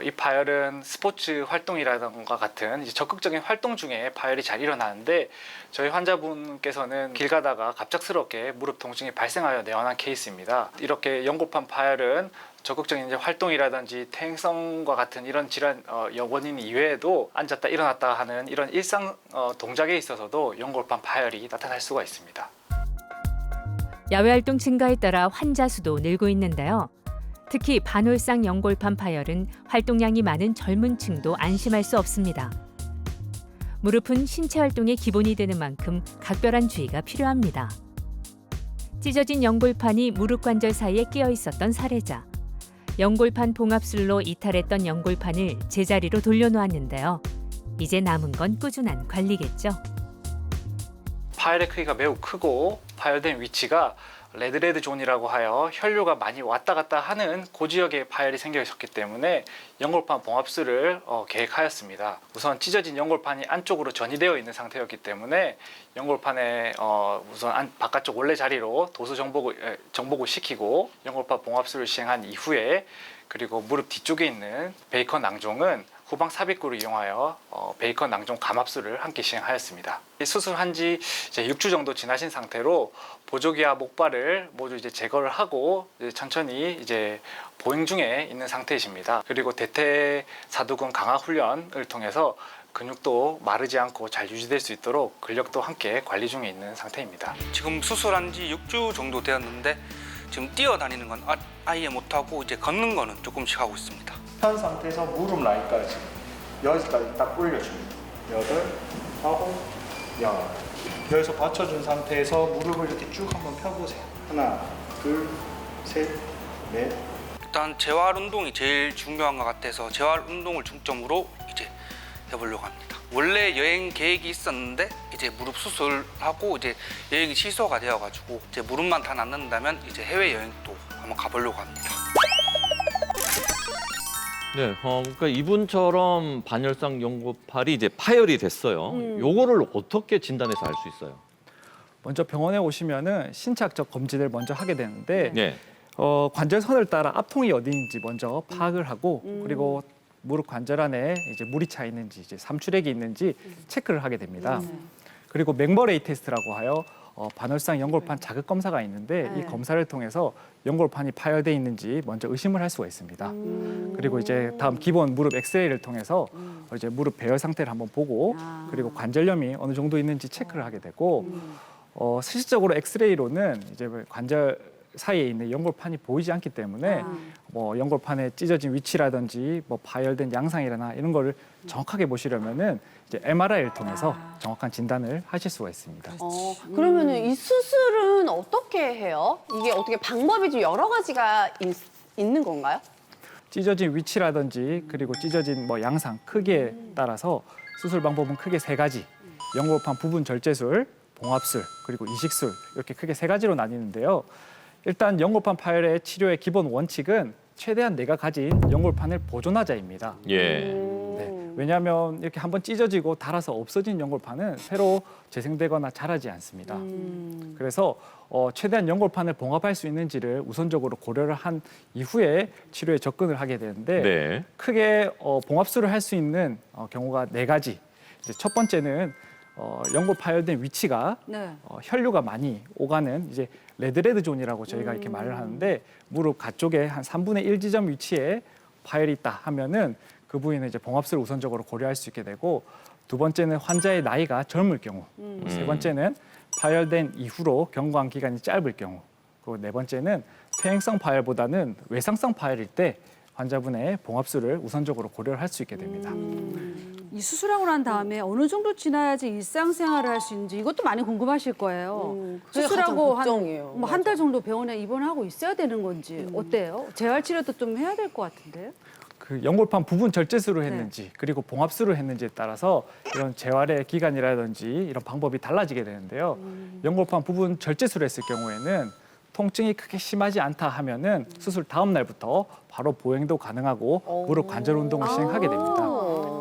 이 파열은 스포츠 활동이라던가 같은 이제 적극적인 활동 중에 파열이 잘 일어나는데 저희 환자분께서는 길 가다가 갑작스럽게 무릎 통증이 발생하여 내원한 케이스입니다. 이렇게 연골판 파열은 적극적인 이제 활동이라든지 퇴행성과 같은 이런 질환 원인 이외에도 앉았다 일어났다 하는 이런 일상 동작에 있어서도 연골판 파열이 나타날 수가 있습니다. 야외 활동 증가에 따라 환자 수도 늘고 있는데요. 특히 반월상 연골판 파열은 활동량이 많은 젊은 층도 안심할 수 없습니다. 무릎은 신체 활동의 기본이 되는 만큼 각별한 주의가 필요합니다. 찢어진 연골판이 무릎 관절 사이에 끼어 있었던 사례자. 연골판 봉합술로 이탈했던 연골판을 제자리로 돌려놓았는데요. 이제 남은 건 꾸준한 관리겠죠. 파열의 크기가 매우 크고 파열된 위치가 레드레드 존이라고 하여 혈류가 많이 왔다 갔다 하는 고지역에 파열이 생겨 있었기 때문에 연골판 봉합술을 계획하였습니다. 우선 찢어진 연골판이 안쪽으로 전이되어 있는 상태였기 때문에 연골판에 우선 바깥쪽 원래 자리로 도수 정복을 시키고 연골판 봉합술을 시행한 이후에 그리고 무릎 뒤쪽에 있는 베이컨 낭종은 후방 삽입구를 이용하여 베이컨 낭종 감압술을 함께 시행하였습니다. 수술한 지 이제 6주 정도 지나신 상태로 보조기와 목발을 모두 이제 제거를 하고 이제 천천히 이제 보행 중에 있는 상태이십니다. 그리고 대퇴사두근 강화 훈련을 통해서 근육도 마르지 않고 잘 유지될 수 있도록 근력도 함께 관리 중에 있는 상태입니다. 지금 수술한 지 6주 정도 되었는데 지금 뛰어다니는 건 아예 못하고 이제 걷는 거는 조금씩 하고 있습니다. 편 상태에서 무릎 라인까지 여기까지 딱 올려줍니다. 8, 9, 10. 여기서 받쳐준 상태에서 무릎을 이렇게 쭉 한번 펴보세요. 하나, 둘, 셋, 넷. 일단 재활 운동이 제일 중요한 것 같아서 재활 운동을 중점으로 이제 해보려고 합니다. 원래 여행 계획이 있었는데 이제 무릎 수술하고 이제 여행이 취소가 되어가지고 이제 무릎만 다 낫는다면 이제 해외 여행도 한번 가보려고 합니다. 네, 그러니까 이분처럼 반월상 연골판이 이제 파열이 됐어요. 요거를 어떻게 진단해서 알 수 있어요? 먼저 병원에 오시면은 신체학적 검진을 먼저 하게 되는데 네. 관절선을 따라 압통이 어디인지 먼저 파악을 하고 그리고 무릎 관절 안에 이제 물이 차 있는지 이제 삼출액이 있는지 체크를 하게 됩니다. 그리고 맹버레이 테스트라고 하여 반월상 연골판 자극 검사가 있는데 이 검사를 통해서 연골판이 파열돼 있는지 먼저 의심을 할 수가 있습니다. 그리고 이제 다음 기본 무릎 엑스레이를 통해서 이제 무릎 배열 상태를 한번 보고 그리고 관절염이 어느 정도 있는지 체크를 하게 되고 실질적으로 엑스레이로는 이제 관절 사이에 있는 연골판이 보이지 않기 때문에 뭐 연골판의 찢어진 위치라든지 뭐 파열된 양상이나 이런 거를 정확하게 보시려면은 이제 MRI를 통해서 정확한 진단을 하실 수가 있습니다. 그러면은 이 수술은 어떻게 해요? 이게 어떻게 방법이 좀 여러 가지가 있는 건가요? 찢어진 위치라든지 그리고 찢어진 뭐 양상, 크기에 따라서 수술 방법은 크게 3가지. 연골판 부분 절제술, 봉합술, 그리고 이식술 이렇게 크게 3가지로 나뉘는데요. 일단 연골판 파열의 치료의 기본 원칙은 최대한 내가 가진 연골판을 보존하자입니다. 예. 네, 왜냐하면 이렇게 한번 찢어지고 닳아서 없어진 연골판은 새로 재생되거나 자라지 않습니다. 그래서 최대한 연골판을 봉합할 수 있는지를 우선적으로 고려를 한 이후에 치료에 접근을 하게 되는데 네. 크게 봉합술을 할 수 있는 경우가 4가지. 이제 첫 번째는 연골 파열된 위치가 혈류가 많이 오가는 이제 레드레드 존이라고 저희가 이렇게 말을 하는데 무릎 가쪽에 한 3분의 1 지점 위치에 파열이 있다 하면은 그 부위는 이제 봉합술을 우선적으로 고려할 수 있게 되고 두 번째는 환자의 나이가 젊을 경우 세 번째는 파열된 이후로 경과한 기간이 짧을 경우, 그리고 네 번째는 퇴행성 파열보다는 외상성 파열일 때 환자분의 봉합술을 우선적으로 고려를 할 수 있게 됩니다. 이 수술하고 난 다음에 어느 정도 지나야지 일상생활을 할 수 있는지 이것도 많이 궁금하실 거예요. 그게 수술하고 가장 걱정이에요. 한 한 달 정도 병원에 입원하고 있어야 되는 건지 어때요? 재활 치료도 좀 해야 될 것 같은데요? 그 연골판 부분 절제술을 했는지 그리고 봉합술을 했는지에 따라서 이런 재활의 기간이라든지 이런 방법이 달라지게 되는데요. 연골판 부분 절제술을 했을 경우에는 통증이 크게 심하지 않다 하면은 수술 다음 날부터 바로 보행도 가능하고 무릎 관절 운동을 시행하게 됩니다.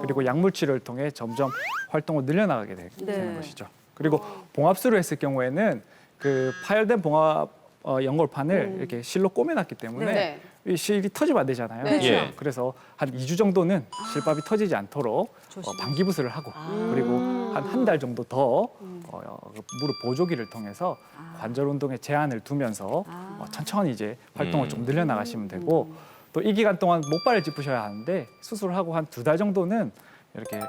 그리고 약물 치료를 통해 점점 활동을 늘려나가게 되는 것이죠. 그리고 봉합술을 했을 경우에는 그 파열된 봉합 연골판을 이렇게 실로 꼬매놨기 때문에 네. 이 실이 터지면 안 되잖아요. 네. 예. 그래서 한 2주 정도는 실밥이 터지지 않도록 방기부스를 하고 그리고 한 달 정도 더 무릎 보조기를 통해서 관절 운동에 제한을 두면서 천천히 이제 활동을 좀 늘려나가시면 되고 또 이 기간 동안 목발을 짚으셔야 하는데 수술하고 한 2달 정도는 이렇게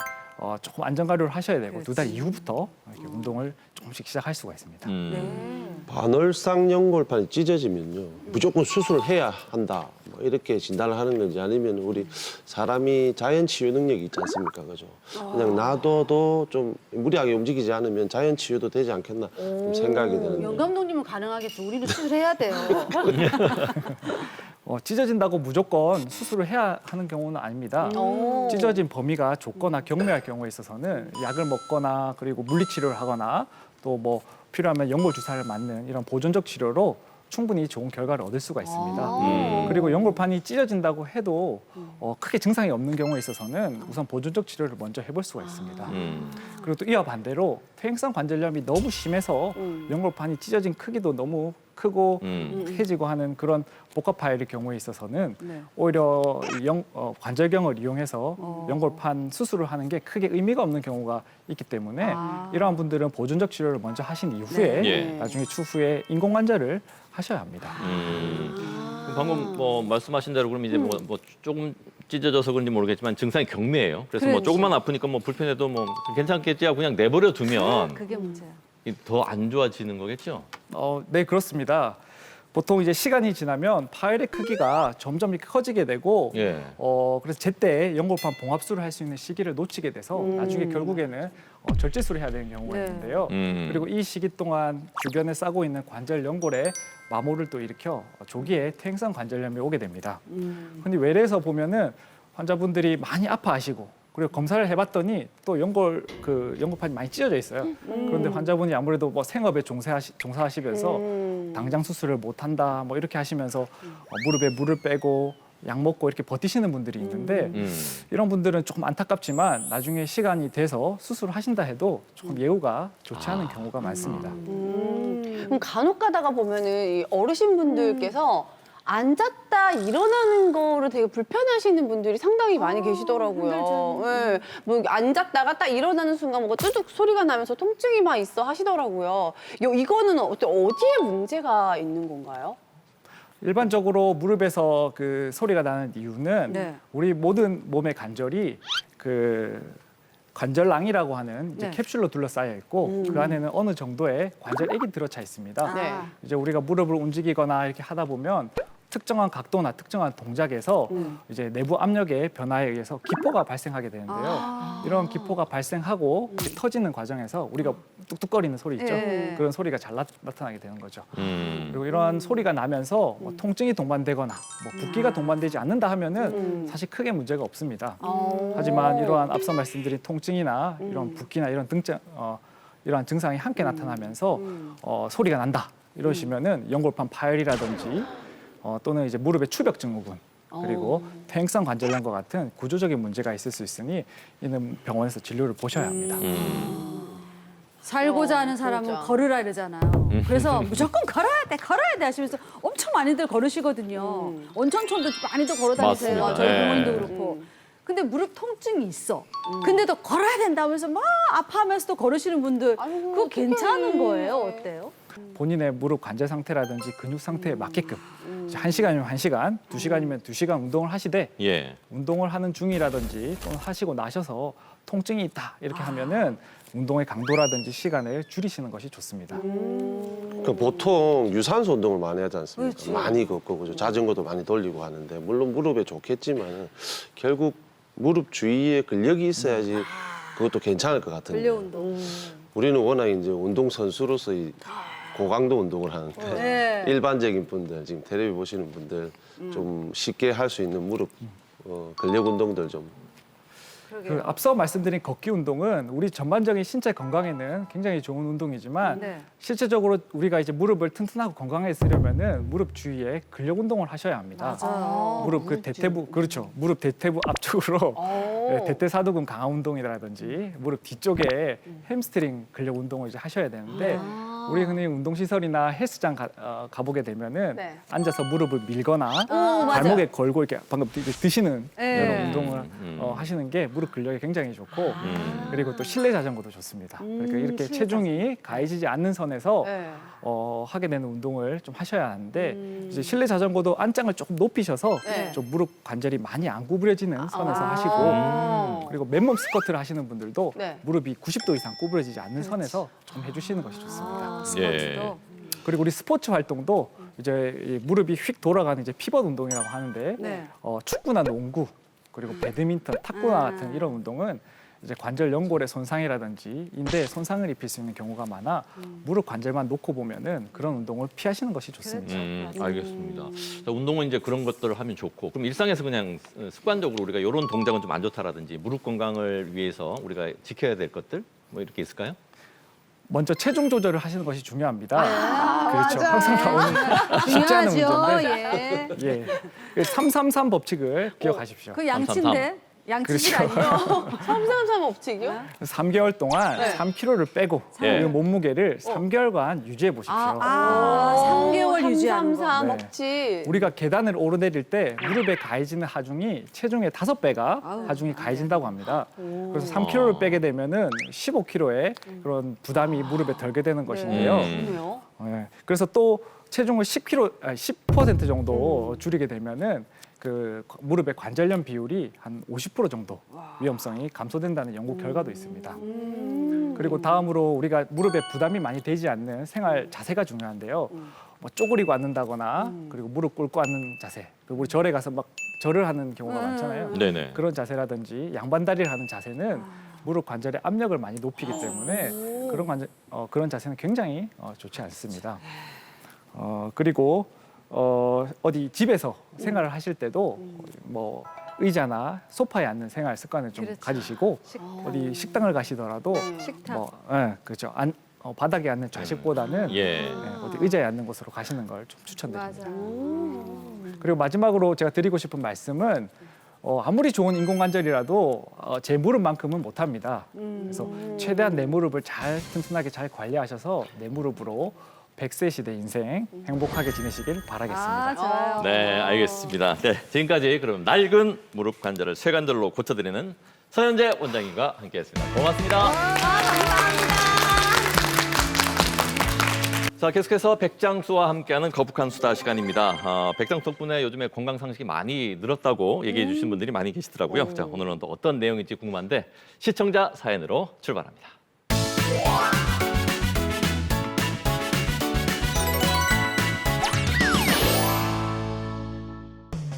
조금 안전가료를 하셔야 되고 2달 이후부터 이렇게 운동을 조금씩 시작할 수가 있습니다. 반월상 연골판이 찢어지면요 무조건 수술을 해야 한다 뭐 이렇게 진단을 하는 건지 아니면 우리 사람이 자연 치유 능력이 있지 않습니까, 그죠? 그냥 놔둬도 좀 무리하게 움직이지 않으면 자연 치유도 되지 않겠나 좀 생각이 드는데. 영 감독님은 가능하겠죠. 우리는 수술해야 돼요. 찢어진다고 무조건 수술을 해야 하는 경우는 아닙니다. 찢어진 범위가 좁거나 경미할 경우에 있어서는 약을 먹거나 그리고 물리치료를 하거나 또 뭐 필요하면 연골 주사를 맞는 이런 보존적 치료로 충분히 좋은 결과를 얻을 수가 있습니다. 그리고 연골판이 찢어진다고 해도 크게 증상이 없는 경우에 있어서는 우선 보존적 치료를 먼저 해볼 수가 있습니다. 그리고 또 이와 반대로 퇴행성 관절염이 너무 심해서 연골판이 찢어진 크기도 너무 크고 해지고 하는 그런 복합 파열의 경우에 있어서는 오히려 관절경을 이용해서 연골판 수술을 하는 게 크게 의미가 없는 경우가 있기 때문에 이러한 분들은 보존적 치료를 먼저 하신 이후에 나중에 추후에 인공관절을 하셔야 합니다. 방금 뭐 말씀하신 대로 그러면 이제 뭐 조금 찢어져서 그런지 모르겠지만 증상이 경미해요. 그래서 뭐 조금만 아프니까 뭐 불편해도 뭐 괜찮겠지 하고 그냥 내버려 두면 그게 문제야. 더 안 좋아지는 거겠죠? 네, 그렇습니다. 보통 이제 시간이 지나면 파열의 크기가 점점 이렇게 커지게 되고 그래서 제때 연골판 봉합술을 할 수 있는 시기를 놓치게 돼서 나중에 결국에는 절제술을 해야 되는 경우가 있는데요. 그리고 이 시기 동안 주변에 싸고 있는 관절 연골에 마모를 또 일으켜 조기에 퇴행성 관절염이 오게 됩니다. 근데 외래에서 보면은 환자분들이 많이 아파하시고 그리고 검사를 해봤더니 또 연골판이 많이 찢어져 있어요. 그런데 환자분이 아무래도 뭐 생업에 종사하시면서 당장 수술을 못 한다 뭐 이렇게 하시면서 무릎에 물을 빼고 약 먹고 이렇게 버티시는 분들이 있는데 이런 분들은 조금 안타깝지만 나중에 시간이 돼서 수술을 하신다 해도 조금 예후가 좋지 않은 경우가 많습니다. 그럼 간혹 가다가 보면은 이 어르신분들께서 앉았다 일어나는 거를 되게 불편해하시는 분들이 상당히 많이 계시더라고요. 네. 뭐 앉았다가 딱 일어나는 순간 뭔가 뚜둑 소리가 나면서 통증이 막 있어 하시더라고요. 이거는 어디에 문제가 있는 건가요? 일반적으로 무릎에서 그 소리가 나는 이유는 우리 모든 몸의 관절이 그 관절낭이라고 하는 이제 캡슐로 둘러싸여 있고 그 안에는 어느 정도의 관절액이 들어차 있습니다. 이제 우리가 무릎을 움직이거나 이렇게 하다 보면 특정한 각도나 특정한 동작에서 이제 내부 압력의 변화에 의해서 기포가 발생하게 되는데요. 이런 기포가 발생하고 터지는 과정에서 우리가 뚝뚝거리는 소리 있죠. 그런 소리가 잘 나타나게 되는 거죠. 그리고 이러한 소리가 나면서 뭐 통증이 동반되거나 뭐 붓기가 동반되지 않는다 하면은 사실 크게 문제가 없습니다. 하지만 이러한 앞서 말씀드린 통증이나 이런 붓기나 이런 이러한 증상이 함께 나타나면서 소리가 난다 이러시면은 연골판 파열이라든지 또는 이제 무릎의 추벽 증후군 그리고 퇴행성 관절염과 같은 구조적인 문제가 있을 수 있으니 이는 병원에서 진료를 보셔야 합니다. 살고자 하는 사람은 걸으라 이러잖아요. 그래서 무조건 걸어야 돼 하시면서 엄청 많이들 걸으시거든요. 온천촌도 많이들 걸어다니세요. 맞습니다. 저희 부모님도 그렇고. 근데 무릎 통증이 있어. 근데도 걸어야 된다면서 막 아파하면서도 걸으시는 분들 그거 괜찮은 거예요? 어때요? 본인의 무릎 관절 상태라든지 근육 상태에 맞게끔 1시간이면 1시간, 2시간이면 2시간 운동을 하시되 운동을 하는 중이라든지 또는 하시고 나셔서 통증이 있다 이렇게 하면은 운동의 강도라든지 시간을 줄이시는 것이 좋습니다. 그 보통 유산소 운동을 많이 하지 않습니까? 그렇지. 많이 걷고 그죠? 자전거도 많이 돌리고 하는데 물론 무릎에 좋겠지만 결국 무릎 주위에 근력이 있어야지 그것도 괜찮을 것 같은데 근력 운동. 우리는 워낙 이제 운동 선수로서 이 고강도 운동을 하는데 네. 일반적인 분들 지금 텔레비 보시는 분들 좀 쉽게 할 수 있는 무릎 근력 운동들 좀 그 앞서 말씀드린 걷기 운동은 우리 전반적인 신체 건강에는 굉장히 좋은 운동이지만 네. 실제적으로 우리가 이제 무릎을 튼튼하고 건강하게 쓰려면은 무릎 주위에 근력 운동을 하셔야 합니다. 무릎 그 대퇴부 그렇죠. 무릎 대퇴부 앞쪽으로 네, 대퇴사두근 강화 운동이라든지 무릎 뒤쪽에 햄스트링 근력 운동을 이제 하셔야 되는데 우리 흔히 운동시설이나 헬스장 가보게 되면은 네. 앉아서 무릎을 밀거나 맞아요. 발목에 걸고 이렇게 방금 드시는 네. 이런 운동을 하시는 게 무릎 근력에 굉장히 좋고 그리고 또 실내 자전거도 좋습니다. 그러니까 이렇게 실내 체중이 가해지지 않는 선에서 네. 하게 되는 운동을 좀 하셔야 하는데 이제 실내 자전거도 안장을 조금 높이셔서 네. 좀 무릎 관절이 많이 안 구부려지는 선에서 하시고 그리고 맨몸 스쿼트를 하시는 분들도 네. 무릎이 90도 이상 구부러지지 않는 선에서 좀 해주시는 것이 좋습니다. 예. 그리고 우리 스포츠 활동도 이제 이 무릎이 휙 돌아가는 이제 피벗 운동이라고 하는데 네. 축구나 농구 그리고 배드민턴, 탁구나 같은 이런 운동은 이제 관절 연골의 손상이라든지 인대에 손상을 입힐 수 있는 경우가 많아 무릎 관절만 놓고 보면은 그런 운동을 피하시는 것이 좋습니다. 알겠습니다. 자, 운동은 이제 그런 것들을 하면 좋고 그럼 일상에서 그냥 습관적으로 우리가 이런 동작은 좀 안 좋다라든지 무릎 건강을 위해서 우리가 지켜야 될 것들 뭐 이렇게 있을까요? 먼저 체중 조절을 하시는 것이 중요합니다. 그렇죠. 항상 나오는 쉽지 않은 중요하죠. 문제인데 예. 예. 333 법칙을 기억하십시오. 그 양치인데 양치질 그렇죠. 아니에요. 333 법칙이요? 3개월 동안 네. 3kg를 빼고 예. 그 몸무게를 3개월간 유지해 보십시오. 3개월 유지하는 거. 333 네. 법칙. 우리가 계단을 오르내릴 때 무릎에 가해지는 하중이 체중의 5배가 하중이 가해진다고 합니다. 그래서 3kg를 빼게 되면은 15kg의 그런 부담이 무릎에 덜게 되는 것인데요. 그래요? 네. 그래서 또 체중을 10% 정도 줄이게 되면은 그 무릎의 관절염 비율이 한 50% 정도 위험성이 감소된다는 연구 결과도 있습니다. 그리고 다음으로 우리가 무릎에 부담이 많이 되지 않는 생활 자세가 중요한데요. 뭐 쪼그리고 앉는다거나 그리고 무릎 꿇고 앉는 자세. 그리고 우리 절에 가서 막 절을 하는 경우가 많잖아요. 네네. 그런 자세라든지 양반다리를 하는 자세는 무릎 관절의 압력을 많이 높이기 때문에 그런 자세는 굉장히 좋지 않습니다. 그리고 어디 집에서 생활을 하실 때도 뭐 의자나 소파에 앉는 생활 습관을 좀 그렇죠. 가지시고 어디 식당을 가시더라도 식탁. 그렇죠. 바닥에 앉는 좌식보다는 예. 어디 의자에 앉는 곳으로 가시는 걸 좀 추천드립니다. 맞아. 그리고 마지막으로 제가 드리고 싶은 말씀은 아무리 좋은 인공관절이라도 제 무릎만큼은 못합니다. 그래서 최대한 내 무릎을 튼튼하게 잘 관리하셔서 내 무릎으로 100세 시대 인생 행복하게 지내시길 바라겠습니다. 좋아요. 네, 알겠습니다. 네, 지금까지 그럼 낡은 무릎 관절을 쇠관절로 고쳐드리는 서현재 원장님과 함께했습니다. 고맙습니다. 자, 계속해서 백장수와 함께하는 거북한 수다 시간입니다. 백장 덕분에 요즘에 건강 상식이 많이 늘었다고 얘기해 주신 분들이 많이 계시더라고요. 자, 오늘은 또 어떤 내용인지 궁금한데 시청자 사연으로 출발합니다.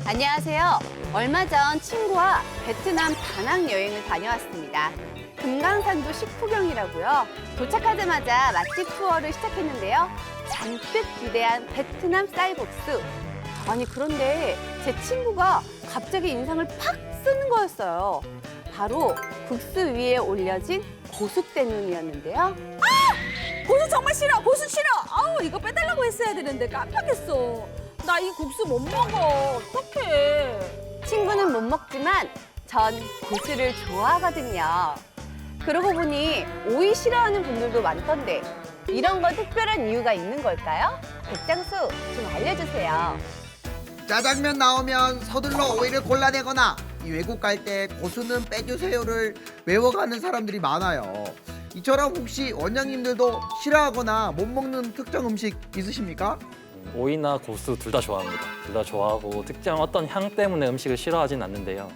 안녕하세요. 얼마 전 친구와 베트남 다낭 여행을 다녀왔습니다. 금강산도 식후경이라고요. 도착하자마자 맛집 투어를 시작했는데요. 잔뜩 기대한 베트남 쌀국수. 아니 그런데 제 친구가 갑자기 인상을 팍 쓰는 거였어요. 바로 국수 위에 올려진 고숫대눈이었는데요. 고수 정말 싫어. 고수 싫어. 아우 이거 빼달라고 했어야 되는데 깜빡했어. 나 이 국수 못 먹어. 어떡해. 친구는 못 먹지만 전 고수를 좋아하거든요. 그러고 보니 오이 싫어하는 분들도 많던데 이런 건 특별한 이유가 있는 걸까요? 백장수 좀 알려주세요. 짜장면 나오면 서둘러 오이를 골라내거나 이 외국 갈 때 고수는 빼주세요를 외워가는 사람들이 많아요. 이처럼 혹시 원장님들도 싫어하거나 못 먹는 특정 음식 있으십니까? 오이나 고수 둘 다 좋아합니다. 둘 다 좋아하고 특정 어떤 향 때문에 음식을 싫어하진 않는데요.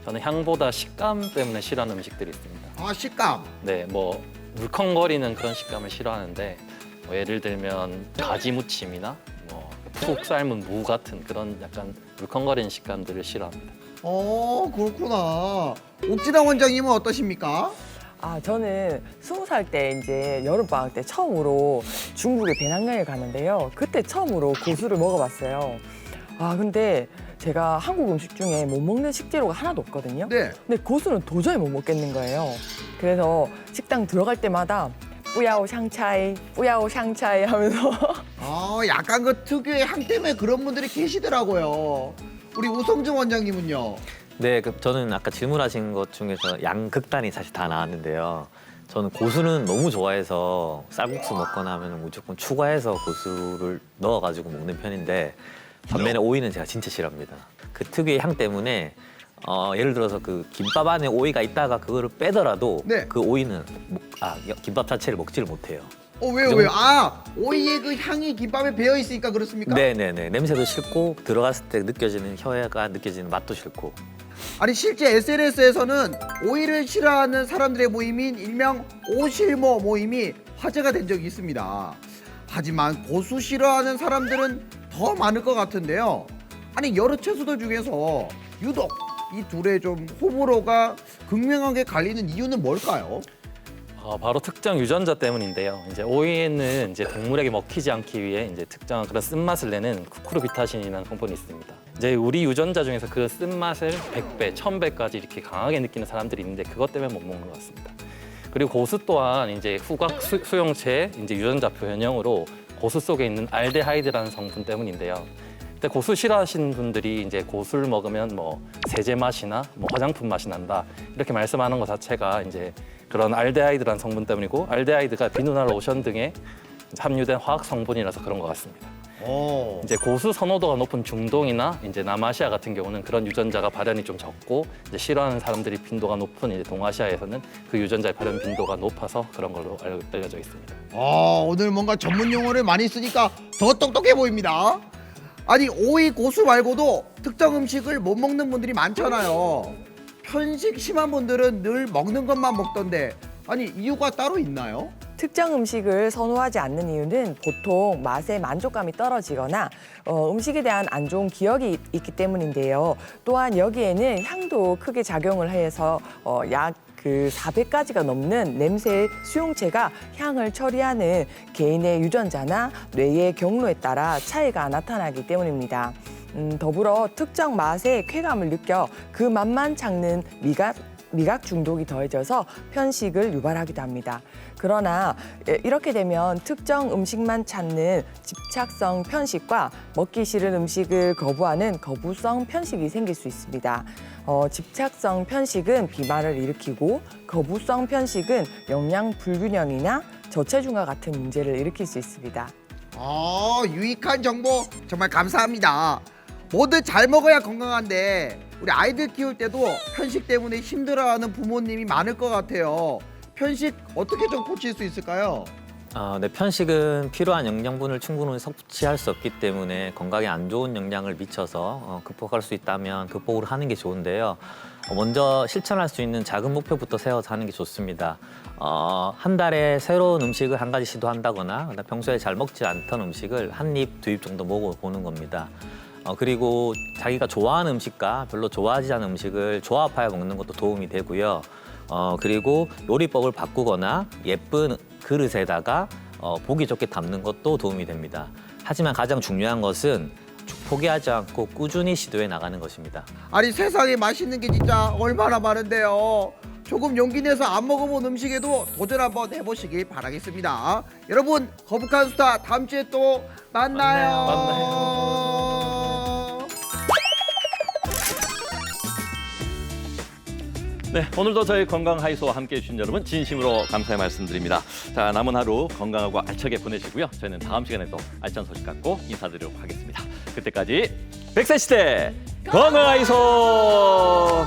저는 향보다 식감 때문에 싫어하는 음식들이 있습니다. 아, 식감. 네, 뭐 물컹거리는 그런 식감을 싫어하는데 뭐 예를 들면 가지 무침이나 뭐 푹 삶은 무 같은 그런 약간 물컹거리는 식감들을 싫어합니다. 그렇구나. 옥진아 원장님은 어떠십니까? 아, 저는 20살 때 이제 여름방학 때 처음으로 중국에 배낭여행을 갔는데요. 그때 처음으로 고수를 먹어봤어요. 아, 근데 제가 한국 음식 중에 못 먹는 식재료가 하나도 없거든요. 네. 근데 고수는 도저히 못 먹겠는 거예요. 그래서 식당 들어갈 때마다 뿌야오 샹차이, 뿌야오 샹차이 하면서 약간 그 특유의 향 때문에 그런 분들이 계시더라고요. 우리 우성준 원장님은요? 네, 저는 아까 질문하신 것 중에서 양극단이 사실 다 나왔는데요. 저는 고수는 너무 좋아해서 쌀국수 먹거나 하면 무조건 추가해서 고수를 넣어가지고 먹는 편인데 반면에 오이는 제가 진짜 싫어합니다. 그 특유의 향 때문에 예를 들어서 그 김밥 안에 오이가 있다가 그거를 빼더라도 네. 그 오이는 김밥 자체를 먹지를 못해요. 왜요? 오이의 그 향이 김밥에 배어 있으니까 그렇습니까? 네네네. 냄새도 싫고 들어갔을 때 느껴지는 혀가 느껴지는 맛도 싫고. 아니 실제 SNS에서는 오이를 싫어하는 사람들의 모임인 일명 오실모 모임이 화제가 된 적이 있습니다. 하지만 고수 싫어하는 사람들은 더 많을 것 같은데요. 아니 여러 채소들 중에서 유독 이 둘의 좀 호불호가 극명하게 갈리는 이유는 뭘까요? 바로 특정 유전자 때문인데요. 이제 오이에는 이제 동물에게 먹히지 않기 위해 이제 특정한 그런 쓴맛을 내는 쿠쿠르비타신이라는 성분이 있습니다. 이제 우리 유전자 중에서 그 쓴맛을 100배, 1000배까지 이렇게 강하게 느끼는 사람들이 있는데 그것 때문에 못 먹는 것 같습니다. 그리고 고수 또한 이제 후각 수용체의 이제 유전자표 변형으로 고수 속에 있는 알데하이드라는 성분 때문인데요. 근데 고수 싫어하시는 분들이 이제 고수를 먹으면 뭐 세제 맛이나 뭐 화장품 맛이 난다 이렇게 말씀하는 것 자체가 이제 그런 알데하이드라는 성분 때문이고 알데하이드가 비누나 로션 등에 함유된 화학 성분이라서 그런 것 같습니다. 이제 고수 선호도가 높은 중동이나 이제 남아시아 같은 경우는 그런 유전자가 발현이 좀 적고 이제 싫어하는 사람들이 빈도가 높은 이제 동아시아에서는 그 유전자의 발현 빈도가 높아서 그런 걸로 알려져 있습니다. 오늘 뭔가 전문 용어를 많이 쓰니까 더 똑똑해 보입니다. 아니 오이 고수 말고도 특정 음식을 못 먹는 분들이 많잖아요. 편식 심한 분들은 늘 먹는 것만 먹던데 아니 이유가 따로 있나요? 특정 음식을 선호하지 않는 이유는 보통 맛의 만족감이 떨어지거나 음식에 대한 안 좋은 기억이 있기 때문인데요. 또한 여기에는 향도 크게 작용을 해서 약 그 400가지가 넘는 냄새 수용체가 향을 처리하는 개인의 유전자나 뇌의 경로에 따라 차이가 나타나기 때문입니다. 더불어 특정 맛의 쾌감을 느껴 그 맛만 찾는 미각 중독이 더해져서 편식을 유발하기도 합니다. 그러나 이렇게 되면 특정 음식만 찾는 집착성 편식과 먹기 싫은 음식을 거부하는 거부성 편식이 생길 수 있습니다. 집착성 편식은 비만을 일으키고 거부성 편식은 영양 불균형이나 저체중과 같은 문제를 일으킬 수 있습니다. 유익한 정보 정말 감사합니다. 모두 잘 먹어야 건강한데 우리 아이들 키울 때도 편식 때문에 힘들어하는 부모님이 많을 것 같아요. 편식 어떻게 좀 고칠 수 있을까요? 네, 편식은 필요한 영양분을 충분히 섭취할 수 없기 때문에 건강에 안 좋은 영향을 미쳐서 극복할 수 있다면 극복을 하는 게 좋은데요. 먼저 실천할 수 있는 작은 목표부터 세워서 하는 게 좋습니다. 한 달에 새로운 음식을 한 가지 시도한다거나 평소에 잘 먹지 않던 음식을 한 입, 두 입 정도 먹어보는 겁니다. 그리고 자기가 좋아하는 음식과 별로 좋아하지 않은 음식을 조합하여 먹는 것도 도움이 되고요. 그리고 요리법을 바꾸거나 예쁜 그릇에다가 보기 좋게 담는 것도 도움이 됩니다. 하지만 가장 중요한 것은 포기하지 않고 꾸준히 시도해 나가는 것입니다. 아니 세상에 맛있는 게 진짜 얼마나 많은데요. 조금 용기 내서 안 먹어본 음식에도 도전 한번 해보시길 바라겠습니다. 여러분 거북한 수다 다음 주에 또 만나요. 네, 오늘도 저희 건강 하이소와 함께해 주신 여러분 진심으로 감사의 말씀드립니다. 자, 남은 하루 건강하고 알차게 보내시고요. 저희는 다음 시간에 또 알찬 소식 갖고 인사드리도록 하겠습니다. 그때까지 100세 시대 건강 하이소!